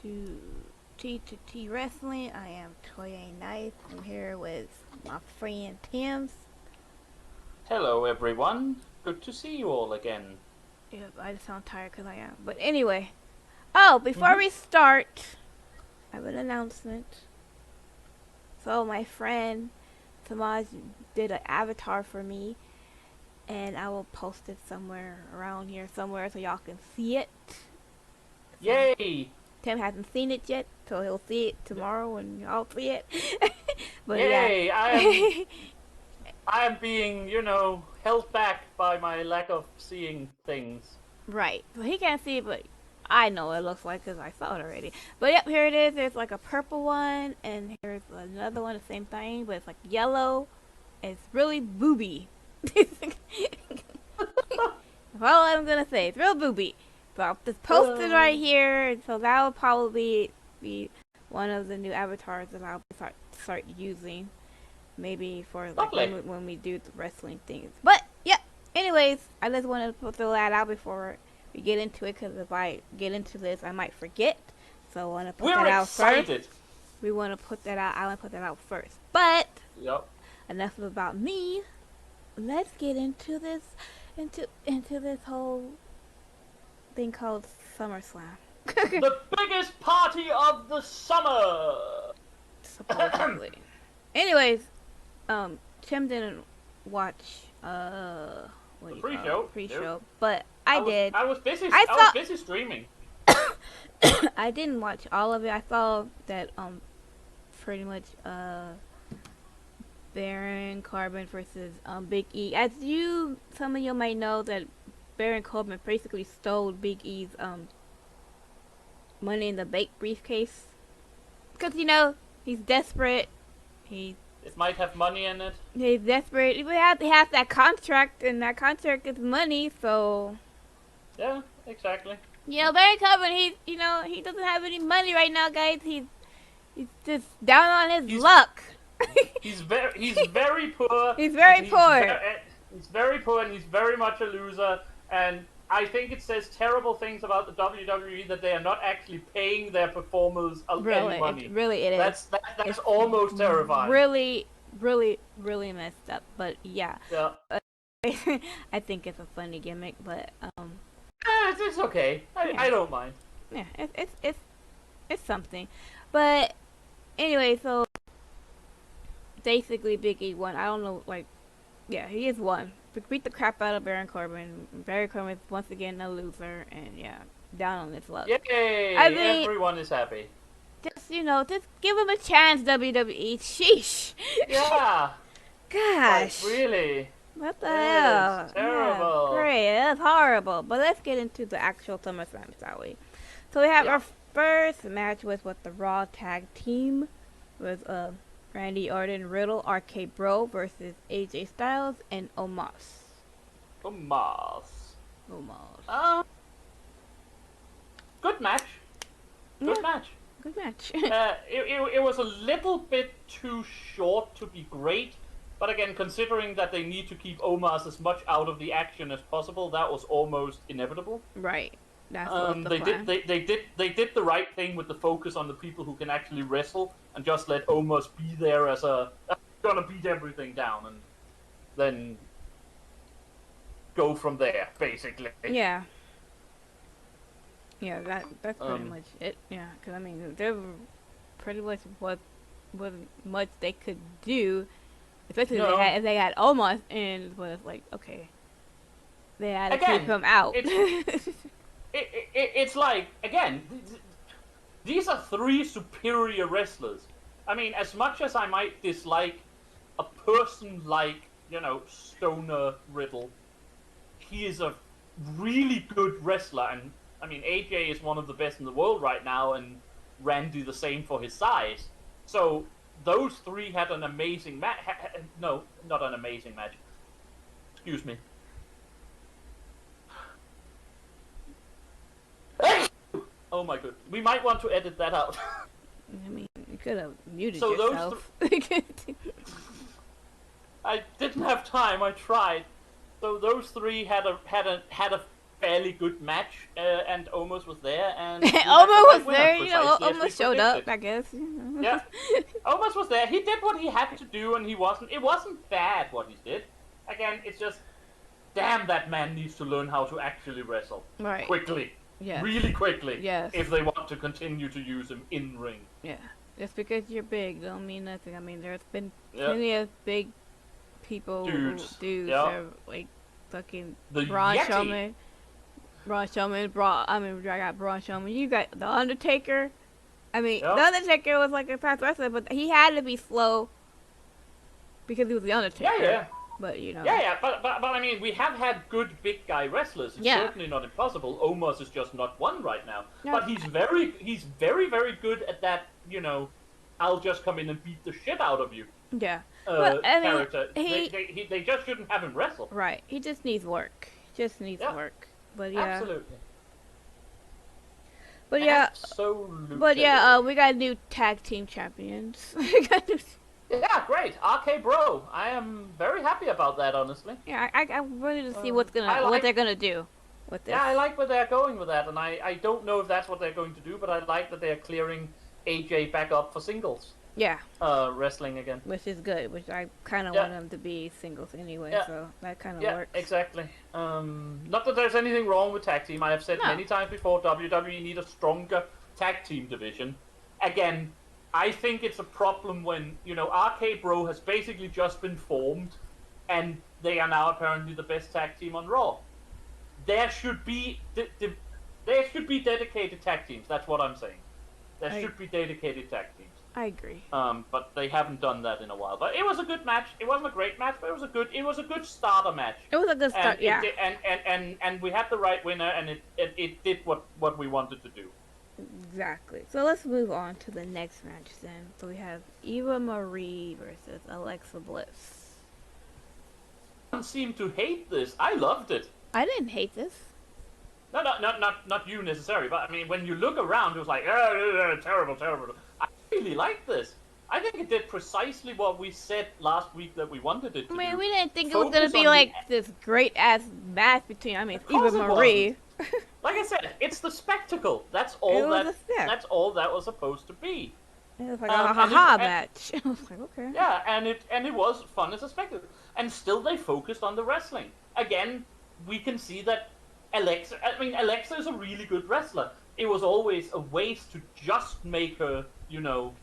to T Wrestling. I am Toya Knight. I'm here with my friend Tim's. Hello everyone, good to see you all again. Yep, I just sound tired because I am. But anyway. Oh, before we start, I have an announcement. So my friend Tamaj did an avatar for me, and I will post it somewhere around here somewhere so y'all can see it. Yay! Tim hasn't seen it yet, so he'll see it tomorrow when y'all see it. But Yay! yeah. I am being, held back by my lack of seeing things. Right. So he can't see it, but I know what it looks like because I saw it already. But yep, here it is. There's like a purple one, and here's another one, the same thing, but it's like yellow. It's really booby. That's all I'm gonna say. It's real booby. So I'll just post it right here. So that will probably be one of the new avatars that I'll start using. Maybe for like when we do the wrestling things. But yeah. Anyways, I just wanted to throw that out before we get into it, because if I get into this, I might forget. So I want to put that out first. We want to put that out. I want to put that out first. But enough about me. Let's get into this, into this whole thing called SummerSlam. The biggest party of the summer. Supposedly. Anyways, Tim didn't watch the pre-show, but I did. I was busy streaming. I didn't watch all of it. I saw that pretty much Baron Corbin versus Big E. As some of you might know, that Baron Corbin basically stole Big E's Money in the Bank briefcase, because he's desperate. It might have money in it. He's desperate. He has that contract, and that contract is money, so... Yeah, exactly. Baron Corbin, he doesn't have any money right now, guys. He's just down on his luck. He's very poor. He's very poor. He's very poor, and he's very much a loser, and I think it says terrible things about the WWE that they are not actually paying their performers any money. It is. That's almost terrifying. Really, really, really messed up. But yeah. Yeah. I think it's a funny gimmick, but it's okay. I don't mind. Yeah, it's something. But anyway, so basically Big E won. I don't know, he is won. Beat the crap out of Baron Corbin. Baron Corbin is once again a loser, and down on his luck. Yay! Everyone is happy. Just give him a chance, WWE. Sheesh. Yeah. Gosh. Like, really. What the hell? It's terrible. Yeah, great. That's horrible. But let's get into the actual SummerSlam, shall we? So we have our first match with the Raw Tag Team with Randy Orton, Riddle, RK Bro versus AJ Styles and Omos. Good match. Good match. It was a little bit too short to be great, but again, considering that they need to keep Omos as much out of the action as possible, that was almost inevitable. Right. That's they did the right thing with the focus on the people who can actually wrestle, and just let Omos be there as gonna beat everything down, and then go from there, basically. Yeah. Yeah, that's pretty much it. Yeah, because there pretty much wasn't much they could do, especially if they had Omos in. But it's like, okay, they had to keep him out. It's like, again, these are three superior wrestlers. I mean, as much as I might dislike a person like, Stoner Riddle, he is a really good wrestler. And, I mean, AJ is one of the best in the world right now, and Randy the same for his size. So, those three had an amazing match. No, not an amazing match. Excuse me. Oh my god. We might want to edit that out. I mean, you could have muted yourself. I didn't have time, I tried. So those three had a fairly good match, and Omos was there, and Omos was there, you know, almost showed up, I guess. You know. Yeah, Omos was there. He did what he had to do, and it wasn't bad what he did. Again, it's just, damn, that man needs to learn how to actually wrestle. Right. Quickly. Yes. Really quickly. Yes. If they want to continue to use him in ring. Yeah. Just because you're big don't mean nothing. I mean, there's been plenty of big people, dudes that are, like, fucking the Braun Yeti. Strowman. I got Braun Strowman. You got The Undertaker. I mean, The Undertaker was like a fast wrestler, but he had to be slow because he was The Undertaker. Yeah. But, you know. Yeah, but I mean, we have had good big guy wrestlers. It's certainly not impossible. Omos is just not one right now. No. But he's very, very good at that, you know, I'll just come in and beat the shit out of you. Yeah. Character. They just shouldn't have him wrestle. Right. He just needs work. Work. But yeah. Absolutely. But yeah. Absolutely. But yeah, we got new tag team champions. Yeah, great. RK Bro. I am very happy about that, honestly. Yeah, I'm ready to see what they're gonna do with this. Yeah, I like where they're going with that, and I don't know if that's what they're going to do, but I like that they're clearing AJ back up for singles. Yeah. Wrestling again. Which is good, which I kind of want them to be singles anyway, so that kind of works. Yeah, exactly. Not that there's anything wrong with tag team. I have said many times before, WWE need a stronger tag team division. Again, I think it's a problem when, you know, RK Bro has basically just been formed, and they are now apparently the best tag team on Raw. There should be dedicated tag teams. That's what I'm saying. There should be dedicated tag teams. I agree. But they haven't done that in a while. But it was a good match. It wasn't a great match, but it was a good starter match. It was a good start. And we had the right winner, and it did what we wanted to do. Exactly. So let's move on to the next match then. So we have Eva Marie versus Alexa Bliss. I don't seem to hate this. I loved it. I didn't hate this. No, not you necessarily, but I mean, when you look around, it was like, terrible. I really liked this. I think it did precisely what we said last week that we wanted it to do. I mean, we didn't think it was going to be like this great-ass match between, Eva Marie. Like I said, it's the spectacle. That's all that's all that was supposed to be. It was like a ha-ha match. I was like, okay. Yeah, and it was fun as a spectacle. And still they focused on the wrestling. Again, we can see that Alexa is a really good wrestler. It was always a waste to just make her, you know,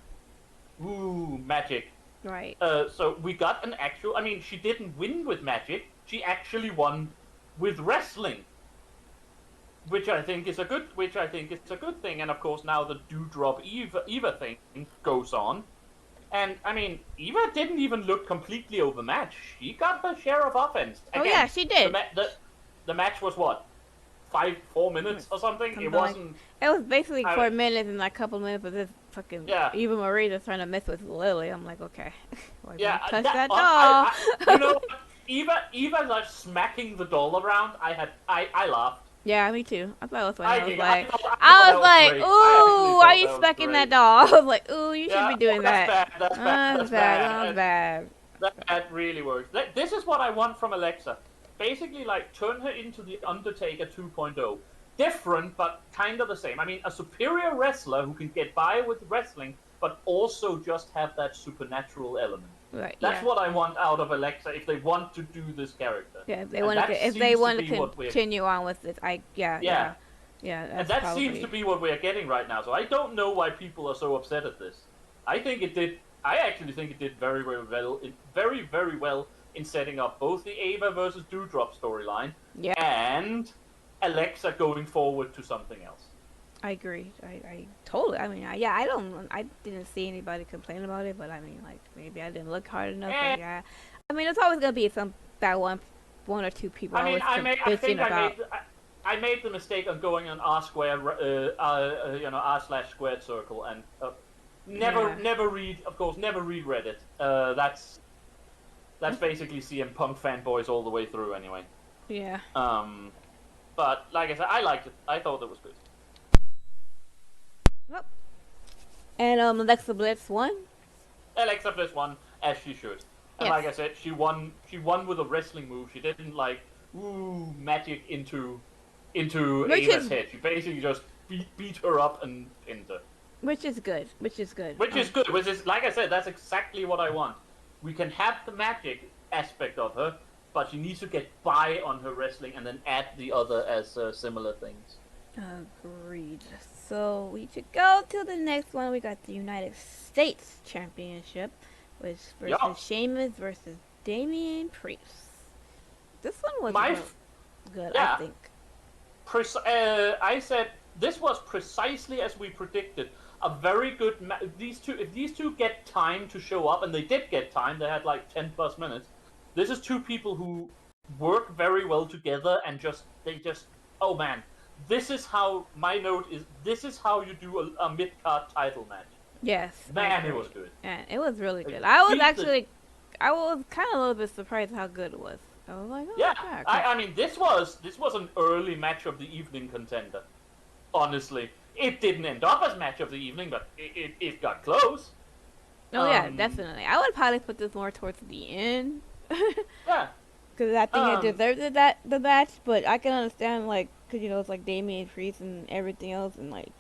magic. Right. So we got an actual, she didn't win with magic. She actually won with wrestling. Which I think is a good thing, and of course now the Dewdrop Eva thing goes on, and Eva didn't even look completely overmatched. She got her share of offense. Again, yeah, she did. The match was what, 4 minutes or something? It wasn't. It was basically 4 minutes and like a couple minutes of this fucking Eva Marie just trying to mess with Lily. I'm like, okay, touch that doll. Eva like smacking the doll around. I laughed. Yeah, me too. I thought it was funny. I was like, ooh, why are you smacking that doll? I was like, ooh, you shouldn't be doing that. That's bad. That really works. This is what I want from Alexa. Basically, like, turn her into the Undertaker 2.0. Different, but kind of the same. A superior wrestler who can get by with wrestling, but also just have that supernatural element. Right. That's what I want out of Alexa if they want to do this character. Yeah, if they want to continue on with this, yeah. And that seems to be what we're getting right now. So I don't know why people are so upset at this. I actually think it did very, very well. Very, very well in setting up both the Ava versus Dewdrop storyline and Alexa going forward to something else. I agree. I totally. I didn't see anybody complain about it, but maybe I didn't look hard enough. It's always gonna be that one or two people. I made the mistake of going on r/squared circle and never read Reddit. That's basically CM Punk fanboys all the way through anyway. Yeah. But like I said, I liked it. I thought it was good. Yep. And Alexa Bliss won. Alexa Bliss won, as she should. And like I said, she won with a wrestling move. She didn't magic into into Eva's head. She basically just beat her up and pinned her. Which is good. Which is good. Which is good. Which is, like I said, that's exactly what I want. We can have the magic aspect of her, but she needs to get by on her wrestling and then add the other as similar things. Agreed. So we should go to the next one. We got the United States Championship, which versus Sheamus versus Damian Priest. This one was good, I think. I said this was precisely as we predicted. A very good if these two get time to show up, and they did get time, they had like 10 plus minutes. This is two people who work very well together, and oh man, this is how my note is. This is how you do a mid-card title match. Yes, man, it was good. Yeah, it was really good. I was kind of a little bit surprised how good it was. I was like, oh yeah, God. I mean, this was an early match of the evening contender. Honestly, it didn't end up as match of the evening, but it got close. Oh yeah, definitely. I would probably put this more towards the end. Yeah. Because I think it deserved the match, but I can understand, like, because, it's like Damian Priest and everything else, and like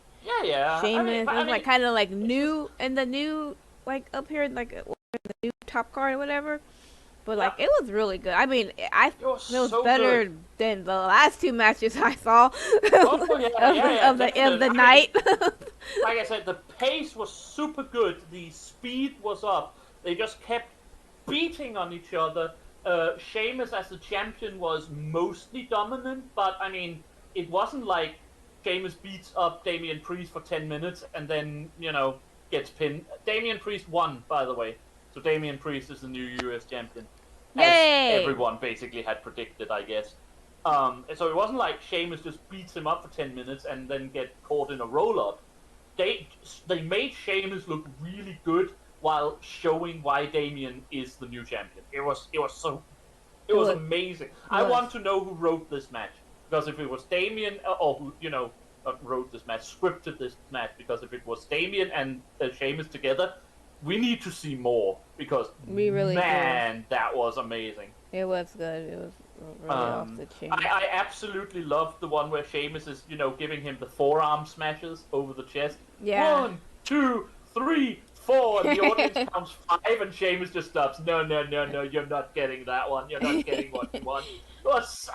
Sheamus was like kind of like new in the new, like, up here, like the new top card or whatever. But like it was really good. I mean, it was so better than the last two matches I saw of the night. Like I said, the pace was super good. The speed was up. They just kept beating on each other. Sheamus as the champion was mostly dominant, but I mean, it wasn't like Sheamus beats up Damian Priest for 10 minutes and then, gets pinned. Damian Priest won, by the way. So Damian Priest is the new US champion. Yay! As everyone basically had predicted, I guess. So it wasn't like Sheamus just beats him up for 10 minutes and then get caught in a roll-up. They made Sheamus look really good while showing why Damian is the new champion. It was amazing. I want to know who wrote this match, because if it was Damian wrote this match, scripted this match, because if it was Damian and Sheamus together, we need to see more, because that was amazing. It was good. It was really off the chain. I absolutely loved the one where Sheamus is, giving him the forearm smashes over the chest. Yeah. 1, 2, 3, 4, and the audience counts 5, and Sheamus just stops. No, you're not getting that one. You're not getting what you want. It was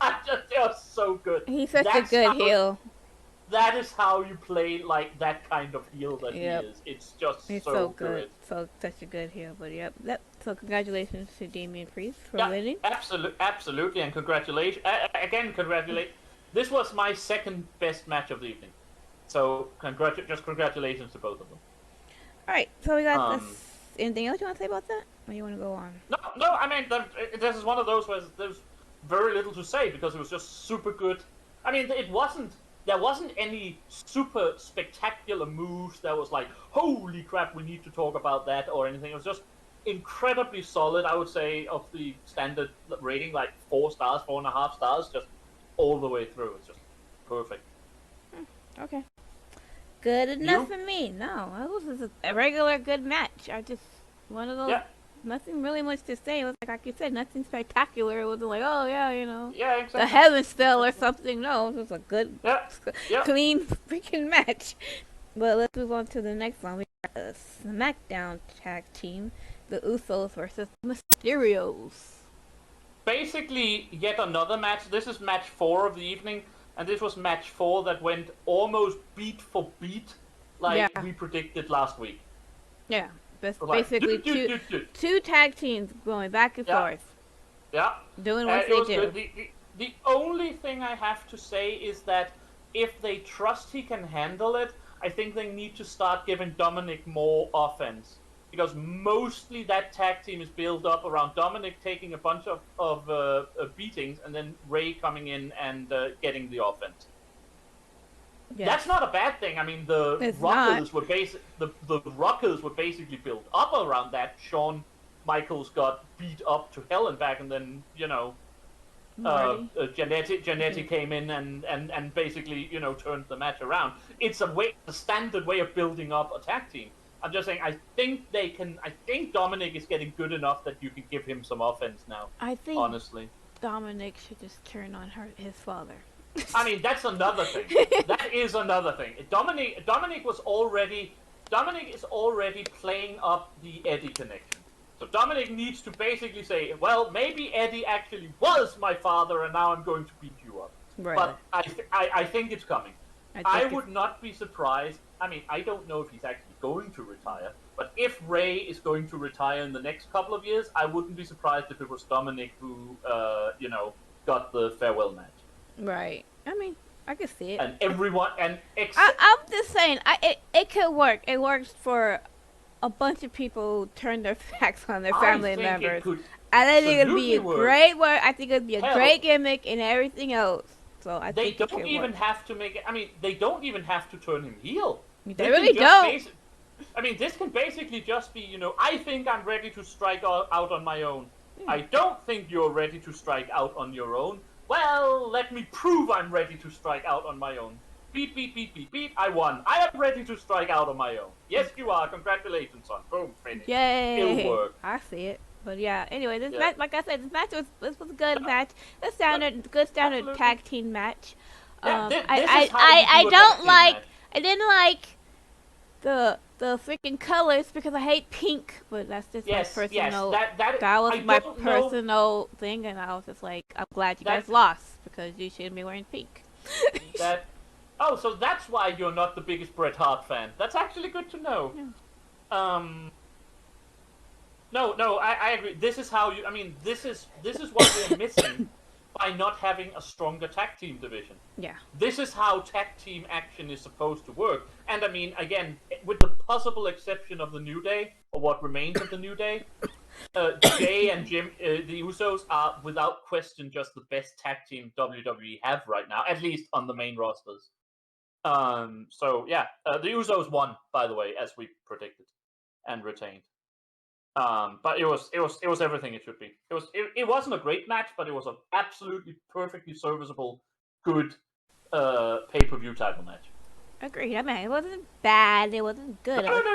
so good. He's such a good heel. That is how you play, like, that kind of heel that he is. It's just so good. Such a good heel. But so congratulations to Damian Priest for winning. Absolutely, and congratulations. Congratulate. This was my second best match of the evening. So congratulations to both of them. Alright, so we got this. Anything else you want to say about that? Or you want to go on? No, I mean, this is one of those where there's very little to say, because it was just super good. I mean, there wasn't any super spectacular moves that was like, holy crap, we need to talk about that, or anything. It was just incredibly solid, I would say, of the standard rating, like 4 stars, 4.5 stars, just all the way through. It's just perfect. Okay. Good enough for me. No, it was just a regular good match. One of those, nothing really much to say. It was like you said, nothing spectacular. It wasn't like, yeah, exactly. the heaven spell or something. No, it was a good, clean freaking match. But let's move on to the next one. We got a Smackdown tag team, the Usos versus Mysterios. Basically, yet another match. This is match 4 of the evening, and this was match 4 that went almost beat for beat, like we predicted last week. Yeah. Basically, two tag teams going back and forth. Yeah. Doing what they do. The only thing I have to say is that if they trust he can handle it, I think they need to start giving Dominic more offense. Because mostly that tag team is built up around Dominic taking a bunch of beatings, and then Ray coming in and getting the offense. Yes. That's not a bad thing. I mean, the Rockers were basically built up around that. Shawn Michaels got beat up to hell and back, and then Jannetty came in and basically turned the match around. It's a standard way of building up a tag team. I'm just saying, I think Dominic is getting good enough that you can give him some offense now. I think honestly, Dominic should just turn on his father. I mean, that's another thing. That is another thing. Dominic is already playing up the Eddie connection. So Dominic needs to basically say, well, maybe Eddie actually was my father, and now I'm going to beat you up. Right. But I think it's coming. I would not be surprised. I mean, I don't know if he's actually going to retire, but if Ray is going to retire in the next couple of years, I wouldn't be surprised if it was Dominic who, got the farewell match. Right. I mean, I can see it. And everyone, and I'm just saying, it could work. It works for a bunch of people who turn their backs on their family members. I think it would be a great work. I think it would be a great gimmick and everything else. So I think they don't even have to make it. I mean, they don't even have to turn him heel. They really don't. I mean, this can basically just be, I think I'm ready to strike out on my own. I don't think you're ready to strike out on your own. Well, let me prove I'm ready to strike out on my own. Beep, beep, beep, beep, beep. I won. I am ready to strike out on my own. Yes, you are. Congratulations, son. Boom, finish. Yay. It'll work. I see it. But yeah, anyway, this match, like I said, this was a good match. A good standard tag team match. I didn't like the freaking colors because I hate pink, but that's just my personal. That was my personal thing, and I was just like, I'm glad you guys lost because you shouldn't be wearing pink. So that's why you're not the biggest Bret Hart fan. That's actually good to know. Yeah. No, I agree. This is how you. I mean, this is what we're missing by not having a stronger tag team division. Yeah. This is how tag team action is supposed to work. And I mean, again, with the possible exception of the New Day, or what remains of the New Day, Jay and Jim, the Usos are without question just the best tag team WWE have right now, at least on the main rosters. So yeah, the Usos won, by the way, as we predicted and retained. But it was everything it should be. It wasn't a great match, but it was an absolutely perfectly serviceable, good pay-per-view title match. Agreed. I mean, it wasn't bad. It wasn't good. No. It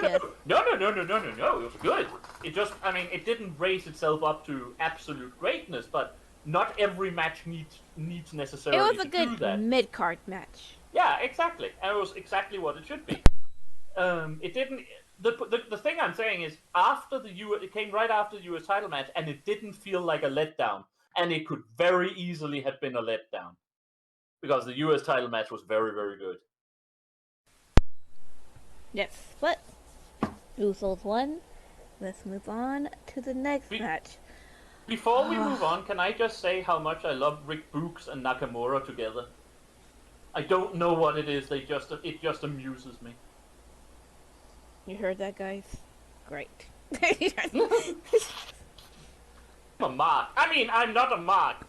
was good. It just, I mean, it didn't raise itself up to absolute greatness, but not every match needs necessarily to do that. It was a good mid-card match. Yeah, exactly. And it was exactly what it should be. It didn't. The thing I'm saying is, it came right after the US title match, and it didn't feel like a letdown. And it could very easily have been a letdown. Because the US title match was very, very good. Yes, but Usos won. Let's move on to the next match. Before we move on, can I just say how much I love Rick Books and Nakamura together? I don't know what it is, it just amuses me. You heard that, guys? Great. I'm a mark. I mean, I'm not a mark.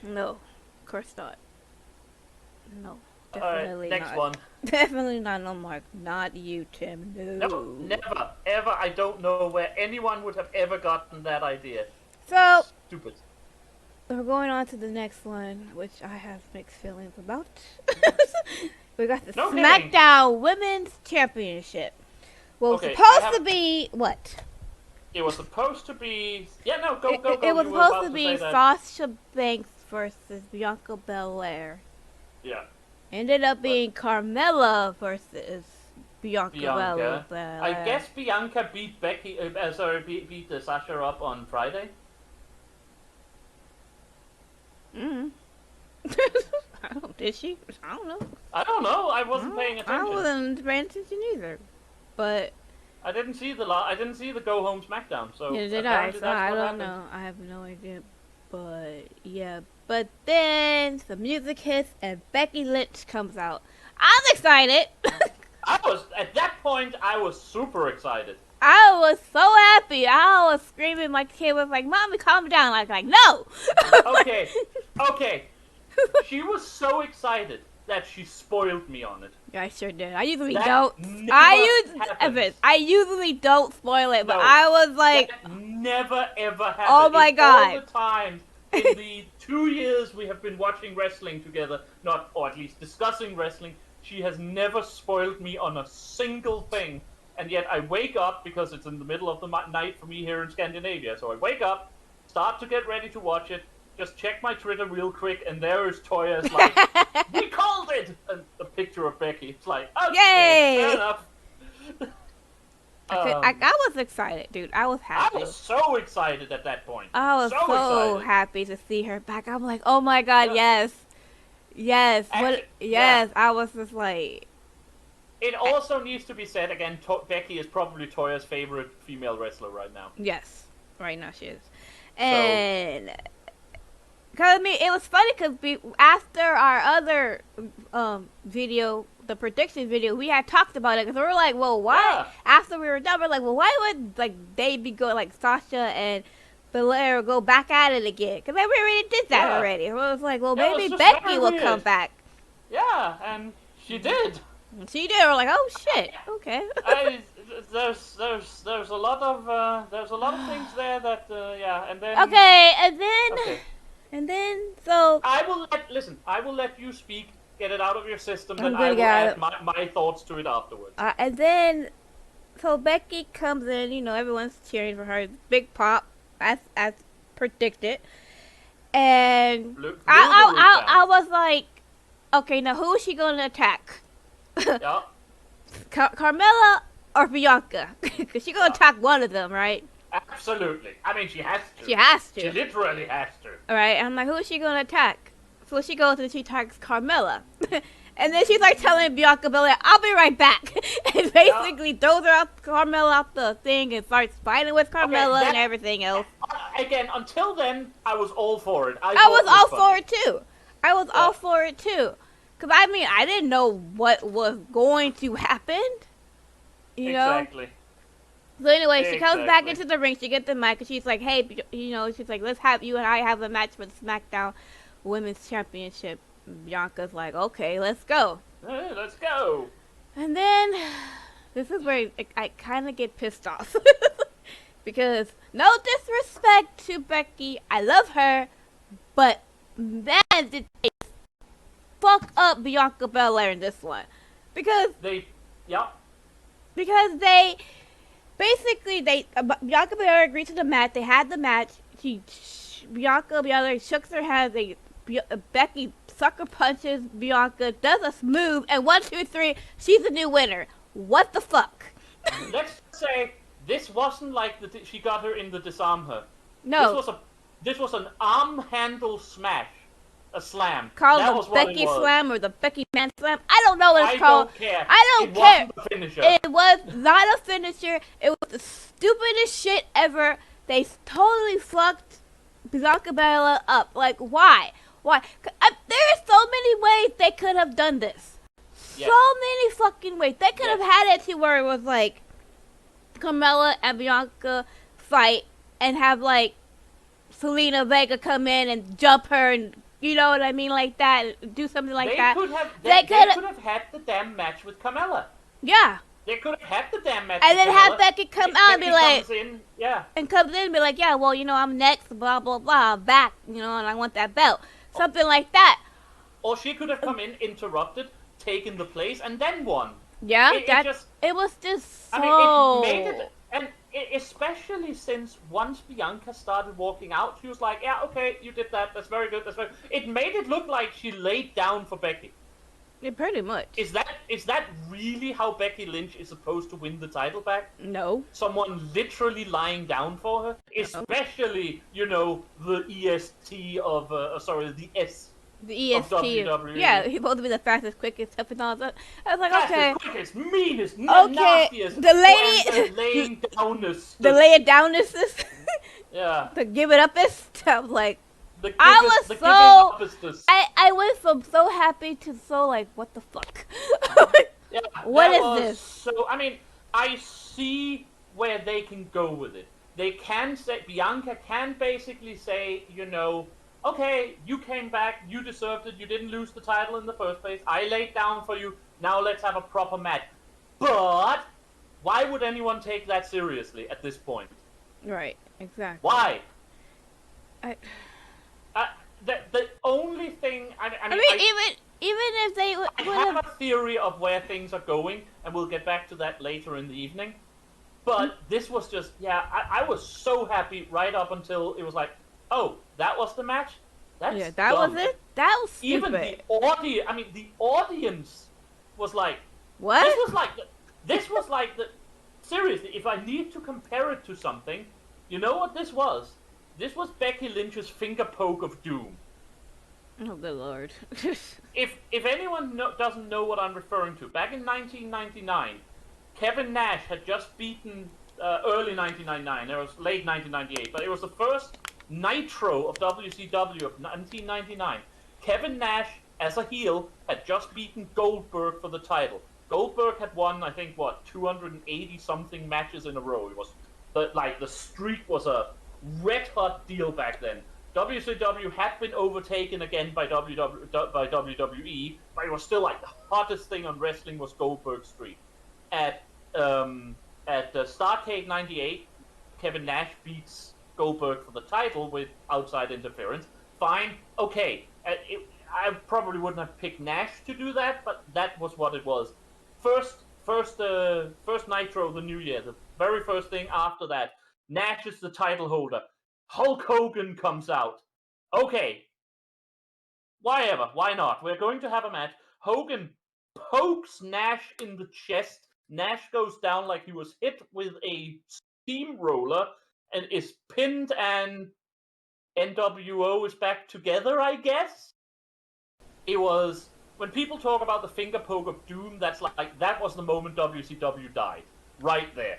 No, of course not. No, definitely not. Next one. Definitely not no mark. Not you, Tim. No, never, ever. I don't know where anyone would have ever gotten that idea. So, stupid. We're going on to the next one, which I have mixed feelings about. We got the Smackdown Women's Championship. Well, okay, supposed to be what? It was supposed to be. Yeah, no, go. It was supposed to be Sasha Banks versus Bianca Belair. Yeah. Ended up being Carmella versus Bianca Belair. I guess Bianca beat beat Sasha up on Friday. Did she? I don't know. I don't know. I wasn't paying attention. I wasn't paying attention either. But I didn't see the go home SmackDown. So yeah, did I? So I don't know. I have no idea. But yeah. But then the music hits and Becky Lynch comes out. I'm excited. At that point. I was super excited. I was so happy. I was screaming. My kid was like, "Mommy, calm down!" I was like, "No." Okay. She was so excited that she spoiled me on it. Yeah, I sure did. I usually don't. I usually don't spoil it, but I was like, that never ever happened. Oh my god! All the time in the 2 years we have been watching wrestling together, or at least discussing wrestling, she has never spoiled me on a single thing. And yet I wake up, because it's in the middle of the night for me here in Scandinavia, so I wake up, start to get ready to watch it, just check my Twitter real quick, and there is Toya's like, we called it! And a picture of Becky. It's like, okay, Yay! fair enough. I was excited, dude. I was happy. I was so excited at that point. I was so happy to see her back. I'm like, oh my god, yes. Yes. Actually, yes. I was just like... It also needs to be said, again, Becky is probably Toya's favorite female wrestler right now. Yes. Right now she is. And... Cause I mean, it was funny because after our other video, the prediction video, we had talked about it because we were like, well, why? Yeah. After we were done, we're like, well, why would like they be going like Sasha and Belair go back at it again? Because we already did that already. It was like, well, maybe Becky will come back. Yeah, and she did. She did. We're like, oh shit, okay. There's a lot of things there that yeah, and then and then so I will let you speak, get it out of your system, then I will add my thoughts to it afterwards. And then so Becky comes in, you know, everyone's cheering for her, big pop as predicted, and I was like, okay, now who is she gonna attack? Yeah. Carmella or Bianca? Because she's gonna attack one of them, right? Absolutely. I mean, she has to. She has to. She literally has to. Alright, I'm like, who is she gonna attack? So she goes and she attacks Carmella. And then she's like telling Bianca Belair, I'll be right back. And basically throws her out, Carmella out the thing and starts fighting with Carmella and everything else. Again, until then, I was all for it. I was all for it too. I was all for it too. Because I mean, I didn't know what was going to happen. You know? Exactly. So anyway, she comes back into the ring. She gets the mic, and she's like, "Hey, you know," she's like, "Let's have you and I have a match for the Smackdown Women's Championship." Bianca's like, "Okay, let's go." Hey, let's go. And then this is where I kind of get pissed off because no disrespect to Becky, I love her, but man, did they fuck up Bianca Belair in this one because because they. Basically, Bianca Belair agreed to the match. They had the match. Bianca Belair shook her hands. Becky sucker punches Bianca, does a move, and 1, 2, 3, she's the new winner. What the fuck? Let's say this wasn't like she got her in the disarm her. No. This was an arm handle smash. A slam. Called the Becky Slam or the Becky Man Slam. I don't know what it's called. I don't care. Wasn't a finisher. It was not a finisher. It was the stupidest shit ever. They totally fucked Bianca Belair up. Like, why? Why? There are so many ways they could have done this. Yes. So many fucking ways. They could have had it to where it was like Carmella and Bianca fight and have like Selena Vega come in and jump her and you know what I mean, like that. Do something like that. They could have had the damn match with Carmella. Yeah. They could have had the damn match. And with then Carmella. have Becky come out and be like, and comes in and be like, yeah, well, you know, I'm next, blah blah blah, back, you know, and I want that belt, something like that. Or she could have come in, interrupted, taken the place, and then won. Yeah, it was just so. I mean, it made it. And especially since once Bianca started walking out, she was like, yeah, okay, you did that. That's very good. That's very good. It made it look like she laid down for Becky. Yeah, pretty much. Is that really how Becky Lynch is supposed to win the title back? No. Someone literally lying down for her? Especially, you know, the EST of, the S. The EST. Yeah, he's supposed to be the fastest, quickest, and all that. I was like, fastest, quickest, meanest, nastiest. The lady. Laying downest. The lay it downest. Yeah. The give it upest. I was like, I went from so happy to so like, what the fuck? Yeah, what is this? So, I mean, I see where they can go with it. They can say, Bianca can basically say, you know, okay, you came back, you deserved it, you didn't lose the title in the first place, I laid down for you, now let's have a proper match. But, why would anyone take that seriously at this point? Right, exactly. Why? The only thing, I mean even if they would have a theory of where things are going, and we'll get back to that later in the evening, but this was just, I was so happy right up until it was like, oh, that was the match? That's yeah, that dumb. was it. That was stupid. Even the audience was like, what? This was like the. Seriously, if I need to compare it to something, you know what this was? This was Becky Lynch's finger poke of doom. Oh, good lord. If anyone doesn't know what I'm referring to, back in 1999, Kevin Nash had just beaten early 1999. It was late 1998, but it was the first Nitro of WCW of 1999. Kevin Nash, as a heel, had just beaten Goldberg for the title. Goldberg had won, I think, 280 something matches in a row. It was the streak was a red hot deal back then. WCW had been overtaken again by WWE, but it was still like the hottest thing on wrestling was Goldberg's streak. At Starrcade '98, Kevin Nash beats Goldberg for the title with outside interference. Fine, okay. I probably wouldn't have picked Nash to do that, but that was what it was. First Nitro of the new year, the very first thing after that, Nash is the title holder. Hulk Hogan comes out. Okay. Why not? We're going to have a match. Hogan pokes Nash in the chest. Nash goes down like he was hit with a steamroller and is pinned, and NWO is back together, I guess? It was... When people talk about the finger poke of doom, that's like that was the moment WCW died. Right there.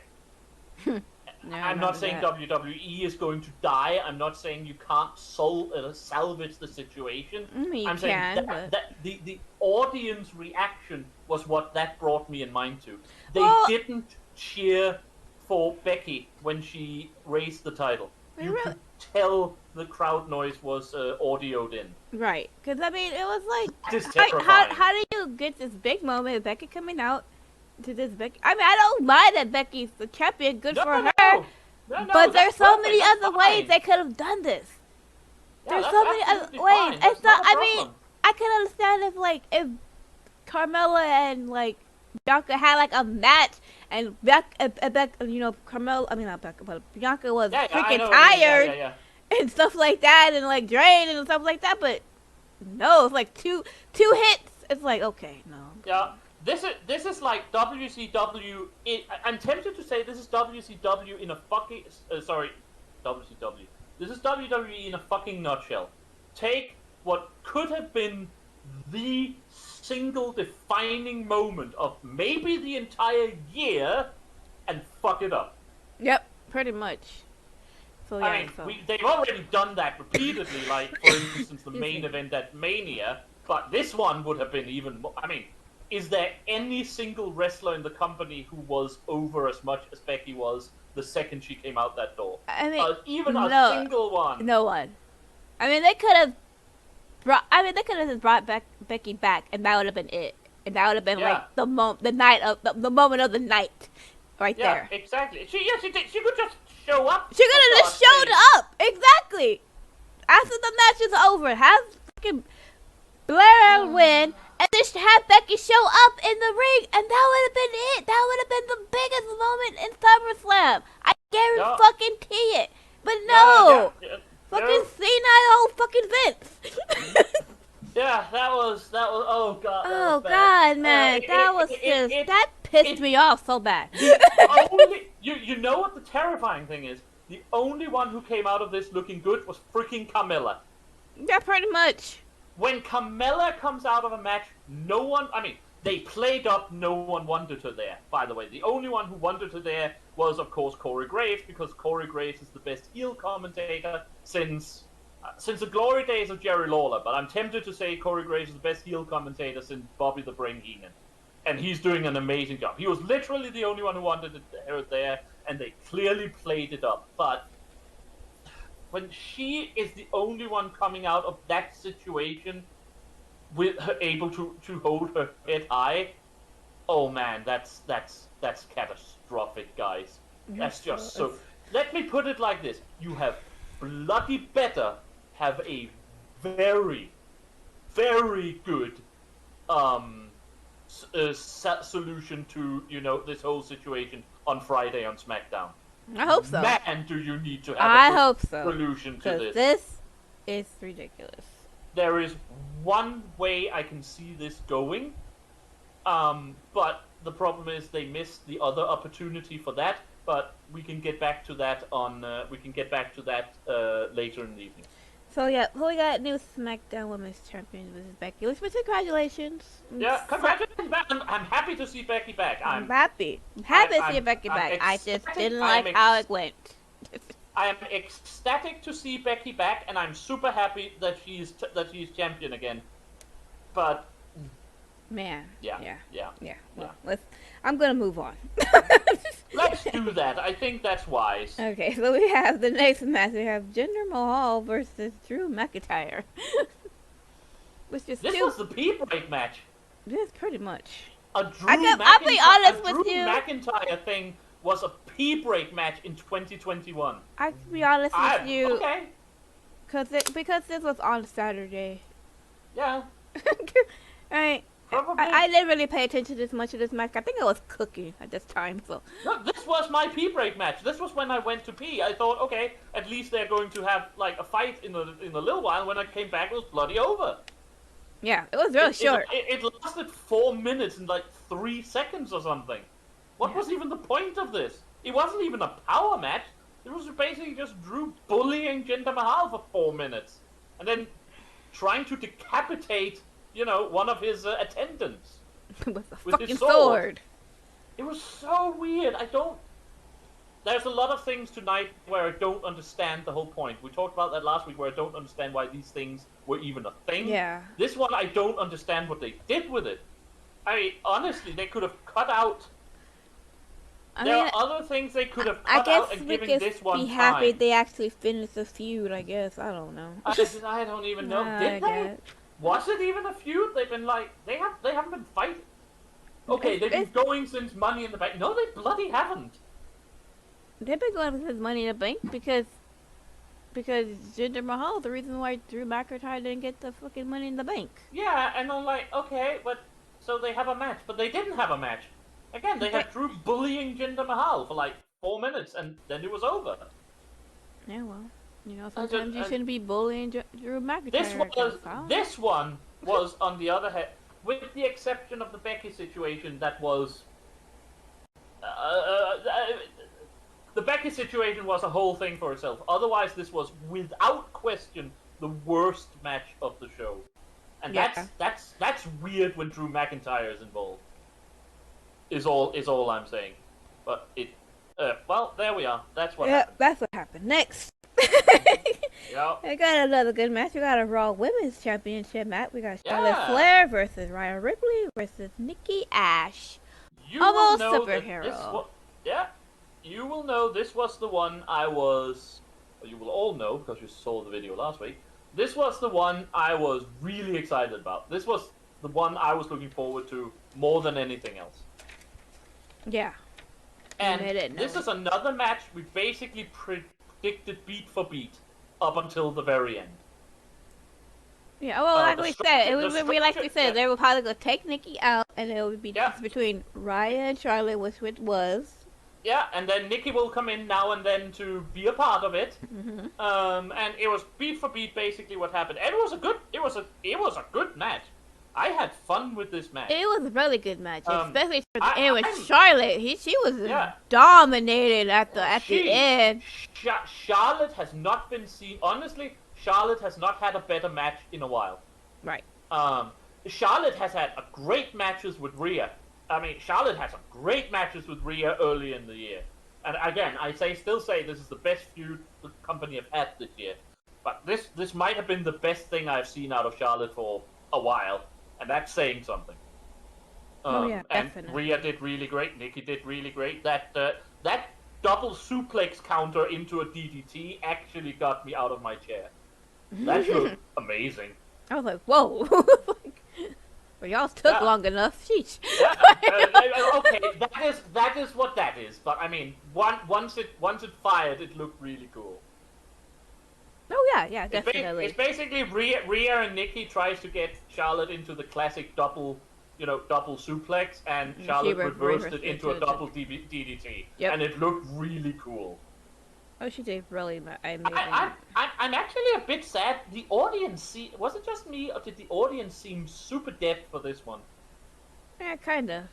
I'm not saying WWE is going to die. I'm not saying you can't salvage the situation. I'm saying that the audience reaction was what that brought me in mind to. They didn't cheer for Becky when she raised the title. You could tell the crowd noise was audioed in. Right, because I mean, it was how do you get this big moment of Becky coming out to this Becky? I mean, I don't mind that Becky's the champion, good for her. No, but there's so many other ways they could have done this. Yeah, there's so many other ways. It's not. I mean, I can understand if Carmella and Bianca had like a match, and Carmella. I mean, not Bianca, but Bianca was freaking tired and stuff like that, and drained and stuff like that. But no, it's like two hits. It's like, okay, no. Yeah, this is like WCW. I'm tempted to say this is WCW in a fucking WCW. This is WWE in a fucking nutshell. Take what could have been the single defining moment of maybe the entire year and fuck it up. Yep, pretty much. So yeah, I mean, they've already done that repeatedly, like, for instance, the main event at Mania, but this one would have been even more. I mean, is there any single wrestler in the company who was over as much as Becky was the second she came out that door? I mean, even a single one. No one. I mean, they could have just brought Becky back, and that would have been it. And that would have been the moment of the night, right there. Yeah, exactly. She did. She could just show up. She could have just showed up. Exactly. After the match is over, have fucking Blair win, and then have Becky show up in the ring, and that would have been it. That would have been the biggest moment in SummerSlam. I guarantee it. But no. Fucking senile old fucking Vince. Yeah, that was. Oh god. Oh god, man, that pissed me off so bad. You know what the terrifying thing is? The only one who came out of this looking good was freaking Carmella. Yeah, pretty much. When Carmella comes out of a match, no one. I mean, they played up. No one wanted her there. By the way, the only one who wanted her there was, of course, Corey Graves, because Corey Graves is the best heel commentator since the glory days of Jerry Lawler. But I'm tempted to say Corey Graves is the best heel commentator since Bobby the Brain Heenan, and he's doing an amazing job. He was literally the only one who wanted her there, and they clearly played it up. But when she is the only one coming out of that situation with her able to hold her head high, oh man, that's catastrophic, guys. That's just so. Let me put it like this: you have bloody better have a very, very good solution to this whole situation on Friday on SmackDown. I hope so. Man, do you need to have a hope so. solution to this? This is ridiculous. there is one way I can see this going, but the problem is they missed the other opportunity for that. But we can get back to that later in the evening. So yeah, who we got? New SmackDown Women's Champion versus Becky Lynch. Congratulations. Yeah, congratulations, back. I'm happy to see Becky back. I'm happy. I'm happy to see Becky back. I just didn't like how it went. I am ecstatic to see Becky back, and I'm super happy that she's champion again. But man, yeah. Well, I'm gonna move on. Let's do that. I think that's wise. Okay, so we have the next match. We have Jinder Mahal versus Drew McIntyre. This was the pee break match. This pretty much. I'll be honest with you. Drew McIntyre thing was a pee break match in 2021. I can be honest with you. Okay. Because this was on Saturday. Yeah. Right. I didn't really pay attention to much of this match. I think I was cooking at this time, so. No, this was my pee break match. This was when I went to pee. I thought, okay, at least they're going to have like a fight in a little while. When I came back, it was bloody over. Yeah, it was really short. It lasted 4 minutes and like 3 seconds or something. What was even the point of this? It wasn't even a power match. It was basically just Drew bullying Jinder Mahal for 4 minutes, and then trying to decapitate, one of his attendants with a fucking sword. It was so weird. There's a lot of things tonight where I don't understand the whole point. We talked about that last week, where I don't understand why these things were even a thing. Yeah. This one, I don't understand what they did with it. I mean, honestly, they could have cut out. There are other things they could have cut out and given this one time. Be happy they actually finished the feud, I guess. I don't know. I don't even know. Did they? Was it even a feud? They've been like, they haven't been fighting. Okay, they've been going since Money in the Bank. No, they bloody haven't. They've been going since Money in the Bank because Jinder Mahal, the reason why Drew McIntyre didn't get the fucking Money in the Bank. Yeah, and I'm like, okay, but so they have a match, but they didn't have a match. Again, they had Drew bullying Jinder Mahal for like 4 minutes, and then it was over. Yeah, well, sometimes you shouldn't be bullying Drew McIntyre. This one was, on the other hand, with the exception of the Becky situation, that was... the Becky situation was a whole thing for itself. Otherwise, this was, without question, the worst match of the show. And that's weird when Drew McIntyre is involved. Is all I'm saying. But well, there we are. That's what happened. That's what happened. Next. Yep. We got another good match. We got a Raw Women's Championship match. We got Charlotte Flair versus Rhea Ripley versus Nikki Ash. Almost superhero. You will know this was the one I was... You will all know, because you saw the video last week. This was the one I was really excited about. This was the one I was looking forward to more than anything else. Yeah. And this is another match we basically predicted beat for beat up until the very end. Yeah, well, like we said, they were probably going to take Nikki out, and it would be just between Rhea and Charlotte, which it was. Yeah, and then Nikki will come in now and then to be a part of it. Mm-hmm. And it was beat for beat basically what happened. And it was a good match. I had fun with this match. It was a really good match, especially for the end with Charlotte. She was dominated at the end. Charlotte has not been seen. Honestly, Charlotte has not had a better match in a while. Right. Charlotte has had great matches with Rhea. I mean, Charlotte has some great matches with Rhea early in the year. And again, I still say this is the best feud the company have had this year. But this might have been the best thing I've seen out of Charlotte for a while. And that's saying something. And definitely. Rhea did really great. Nikki did really great. That double suplex counter into a DDT actually got me out of my chair. That looked amazing. I was like, whoa. Well, y'all took long enough. Sheesh. Okay, that is what that is. But I mean, once it fired, it looked really cool. Oh yeah, definitely. It's basically Rhea and Nikki tries to get Charlotte into the classic double suplex, and Charlotte reversed it into a double DDT, and it looked really cool. Oh, she did really amazing. I'm actually a bit sad. The audience was it just me, or did the audience seem super dead for this one? Yeah, kind of.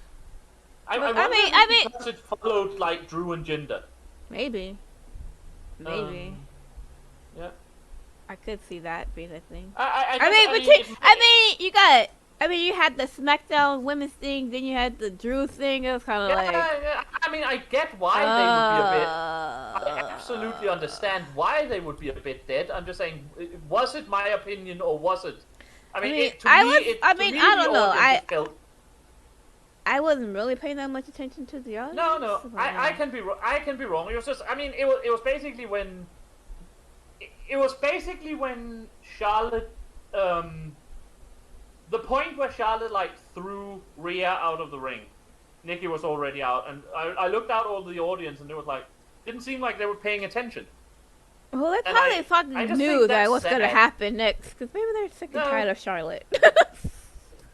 I wonder if it's because it followed like Drew and Jinder. Maybe. Yeah. I could see that being a thing. You had the Smackdown women's thing, then you had the Drew thing. It was kind of like. I mean, I get why they would be a bit. I absolutely understand why they would be a bit dead. I'm just saying, was it my opinion or was it? I don't know. I wasn't really paying that much attention to the audience. No. I can be wrong. It was just. I mean, it was basically when. It was basically when Charlotte. The point where Charlotte like threw Rhea out of the ring. Nikki was already out, and I looked out all the audience, and it was like didn't seem like they were paying attention. Well, they probably fucking knew that what's gonna happen next, because maybe they're sick and tired of Charlotte.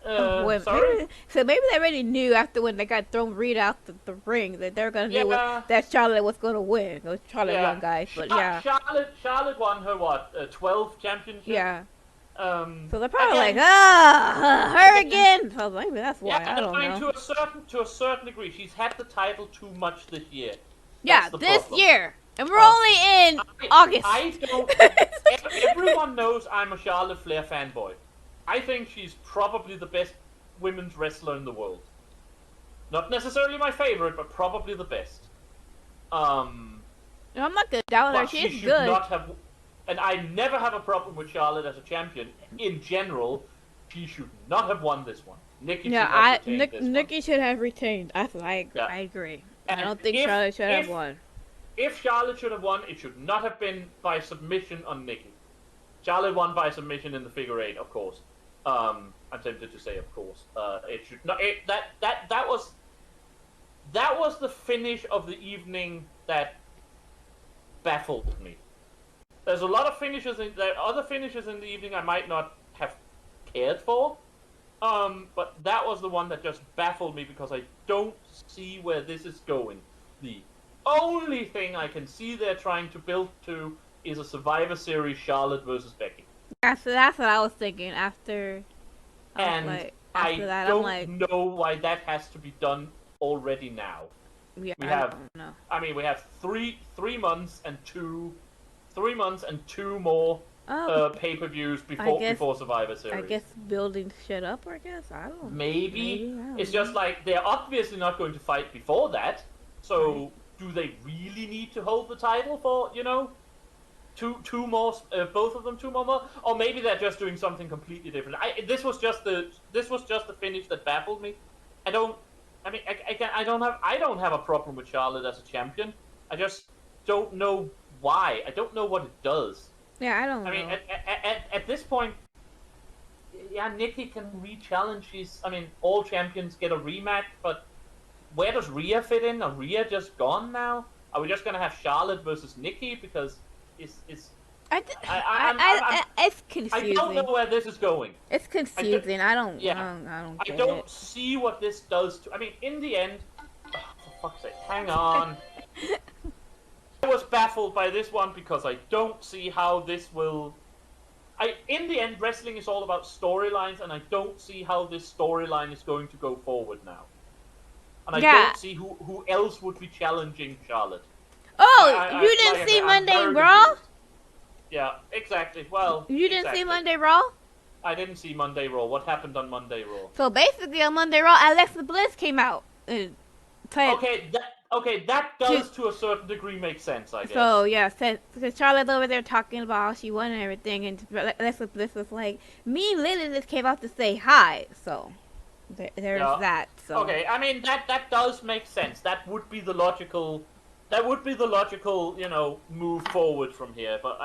Sorry? So maybe they already knew after when they got thrown Rhea out the ring that they're gonna do that Charlotte was gonna win. Charlotte won, guys, but yeah. Charlotte won her 12th championship. Yeah. So they're probably like, her again. So maybe that's why. I don't know. To a certain degree, she's had the title too much this year. Yeah, this year, and we're only in August. Everyone knows I'm a Charlotte Flair fanboy. I think she's probably the best women's wrestler in the world. Not necessarily my favorite, but probably the best. I'm not gonna doubt her. She's good. And I never have a problem with Charlotte as a champion. In general, she should not have won this one. Nikki should have retained. I agree. And I don't think Charlotte should have won. If Charlotte should have won, it should not have been by submission on Nikki. Charlotte won by submission in the figure 8, of course. I'm tempted to say, of course. It should not. That was the finish of the evening that baffled me. There's a lot of finishes. There are other finishes in the evening I might not have cared for, but that was the one that just baffled me because I don't see where this is going. The only thing I can see they're trying to build to is a Survivor Series Charlotte versus Becky. Yeah, so that's what I was thinking after. I don't know why that has to be done already now. Yeah, we have 3 months and 2 more pay-per-views before Survivor Series. I guess building shit up. I don't know. Maybe it's just like they're obviously not going to fight before that. So do they really need to hold the title for two more? Both of them 2 more months, or maybe they're just doing something completely different. This was just the finish that baffled me. I don't have a problem with Charlotte as a champion. I just don't know why. I don't know what it does. Yeah, I don't know. I mean, at this point, yeah, Nikki can re-challenge. All champions get a rematch, but where does Rhea fit in? Are Rhea just gone now? Are we just gonna have Charlotte versus Nikki? Because it's confusing. I don't know where this is going. It's confusing. I don't see what this does to. In the end, for fuck's sake, hang on. I was baffled by this one because I don't see how this will. In the end, wrestling is all about storylines, and I don't see how this storyline is going to go forward now. And I don't see who else would be challenging Charlotte. Oh, you didn't see Monday Raw? Yeah, exactly. Well, you didn't see Monday Raw? I didn't see Monday Raw. What happened on Monday Raw? So basically, on Monday Raw, Alexa Bliss came out. That does to a certain degree make sense, I guess. So yeah, because Charlotte's over there talking about how she won and everything, and Alexa Bliss was like, "Me and Lily just came out to say hi." So there's that. So okay, that does make sense. That would be the logical. Move forward from here. But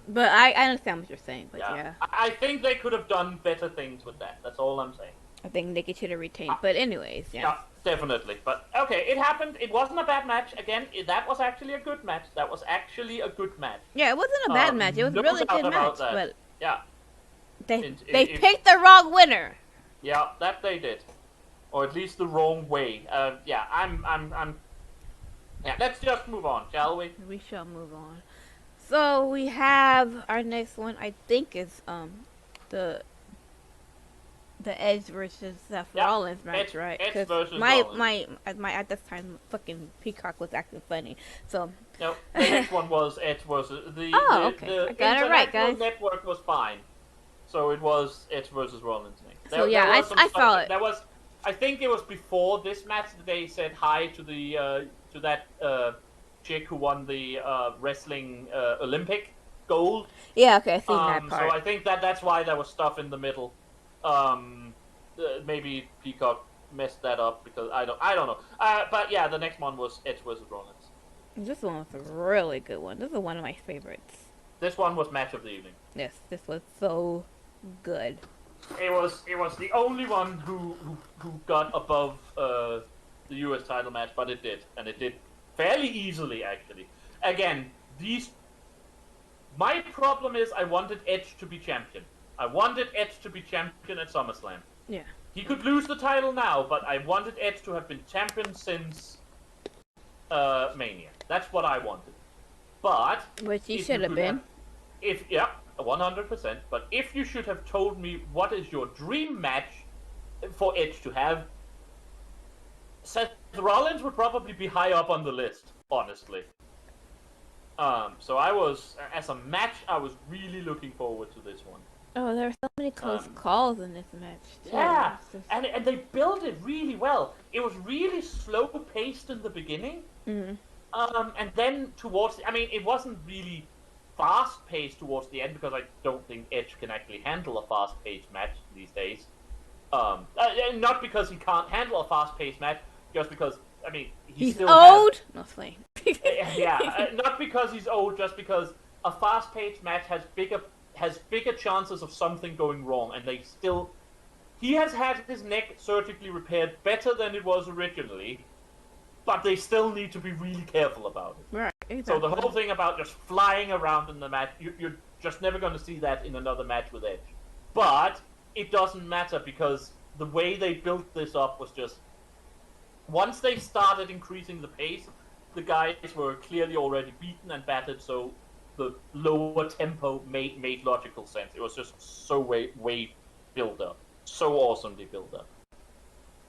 But I understand what you're saying. But yeah. I think they could have done better things with that. That's all I'm saying. I think Nikki should have retained. But anyways, yeah. Definitely. But okay, it happened. It wasn't a bad match. Again, that was actually a good match. Yeah, it wasn't a bad match. It was a really good match. But yeah, they picked the wrong winner. Yeah, that they did, or at least the wrong way. I'm Yeah, let's just move on, shall we? We shall move on. So we have our next one. I think is the Edge versus Seth Yep. Rollins match, right? Edge Because versus my Rollins. at this time fucking Peacock was acting funny. So No, the next one was Edge versus oh, okay, I got it right, guys. network was fine, so it was Edge versus Rollins next. So yeah, I saw it. There was, I think it was before this match that they said hi to the to that chick who won the wrestling Olympic gold. Yeah, okay, I seen that part. So I think that's why there was stuff in the middle. Maybe Peacock messed that up because I don't know. But yeah, the next one was Edge versus Rollins. This one was a really good one. This is one of my favorites. This one was match of the evening. Yes, this was so good. It was the only one who got above the US title match, but it did, and it did fairly easily actually. Again, my problem is I wanted Edge to be champion. I wanted Edge to be champion at SummerSlam. Yeah. He could lose the title now, but I wanted Edge to have been champion since Mania. That's what I wanted. But which he should have been. 100%. But if you should have told me what is your dream match for Edge to have, Seth Rollins would probably be high up on the list, honestly. So I was, as a match, I was really looking forward to this one. Oh, there were so many close calls in this match, too. Yeah, and they built it really well. It was really slow-paced in the beginning. Mm-hmm. And then it wasn't really fast-paced towards the end because I don't think Edge can actually handle a fast-paced match these days. Not because he can't handle a fast-paced match, just because, he's still old? No, it's not because he's old, just because a fast-paced match has bigger chances of something going wrong, and he has had his neck surgically repaired better than it was originally, but they still need to be really careful about it. Right, exactly. So the whole thing about just flying around in the match, you're just never going to see that in another match with Edge. But it doesn't matter because the way they built this up was just, once they started increasing the pace, the guys were clearly already beaten and battered, so the lower tempo made logical sense. It was just so way built up. So awesomely built up.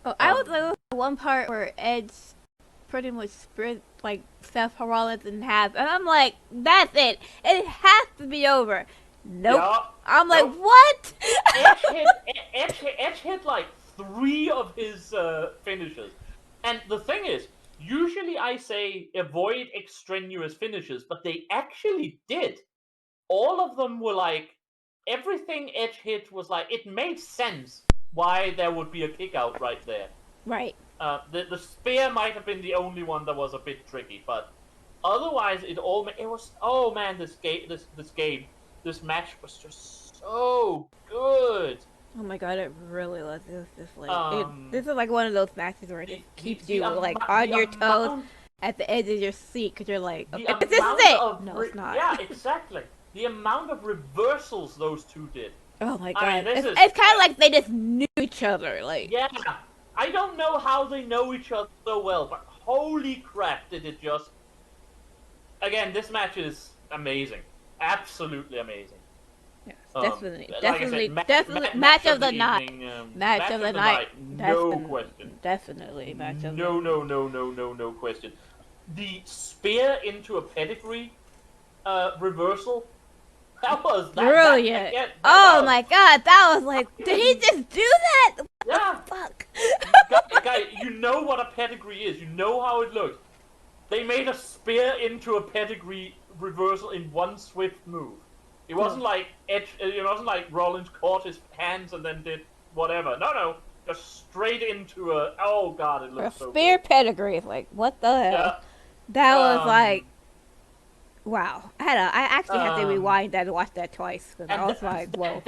Oh, I was like one part where Edge pretty much split like Seth Rollins in half, and I'm like, that's it. It has to be over. Nope. Yeah, I'm like, what? Edge hit like 3 of his finishes. And the thing is, usually I say avoid extraneous finishes, but they actually did. All of them were like, everything Edge hit was like, it made sense why there would be a kick out right there. Right. The spear might have been the only one that was a bit tricky, but otherwise it was, oh man, this match was just so good. Oh my god, it really was. It was just like this is like one of those matches where it just keeps you like on your toes at the edge of your seat because you're like, okay, this is it. No, it's not. Yeah, exactly. The amount of reversals those two did. Oh my god, it's kind of like they just knew each other. Like, yeah, I don't know how they know each other so well, but holy crap, did it just! Again, this match is amazing, absolutely amazing. Yes, definitely, match of the night. Match of the night. No question. Definitely match of the night. No question. The spear into a pedigree reversal. That was brilliant. Oh my god, that was like, did he just do that? Yeah. What the fuck? Guy, you know what a pedigree is. You know how it looks. They made a spear into a pedigree reversal in one swift move. It wasn't like Edge. It wasn't like Rollins caught his hands and then did whatever. No, just straight into a. Oh god, it looks so good. Spear pedigree. Like, what the hell? Yeah. That was like. Wow, I actually had to rewind that and watch that twice because I was like, whoa.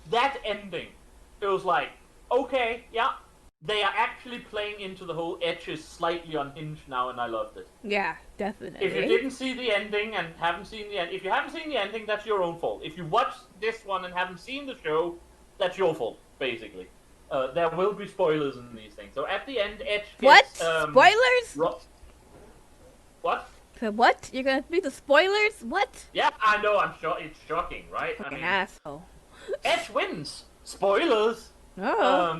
That ending, it was like, okay, yeah, they are actually playing into the whole Edge is slightly unhinged now, and I loved it. Yeah, definitely. If you didn't see the ending and haven't seen the end, if you haven't seen the ending, that's your own fault. If you watched this one and haven't seen the show, that's your fault, basically. There will be spoilers in these things. So at the end, Edge gets, what? Spoilers? What? So what? You're gonna do the spoilers? What? Yeah, I know. I'm sure it's shocking, right? Fucking asshole. Edge wins. Spoilers. Oh.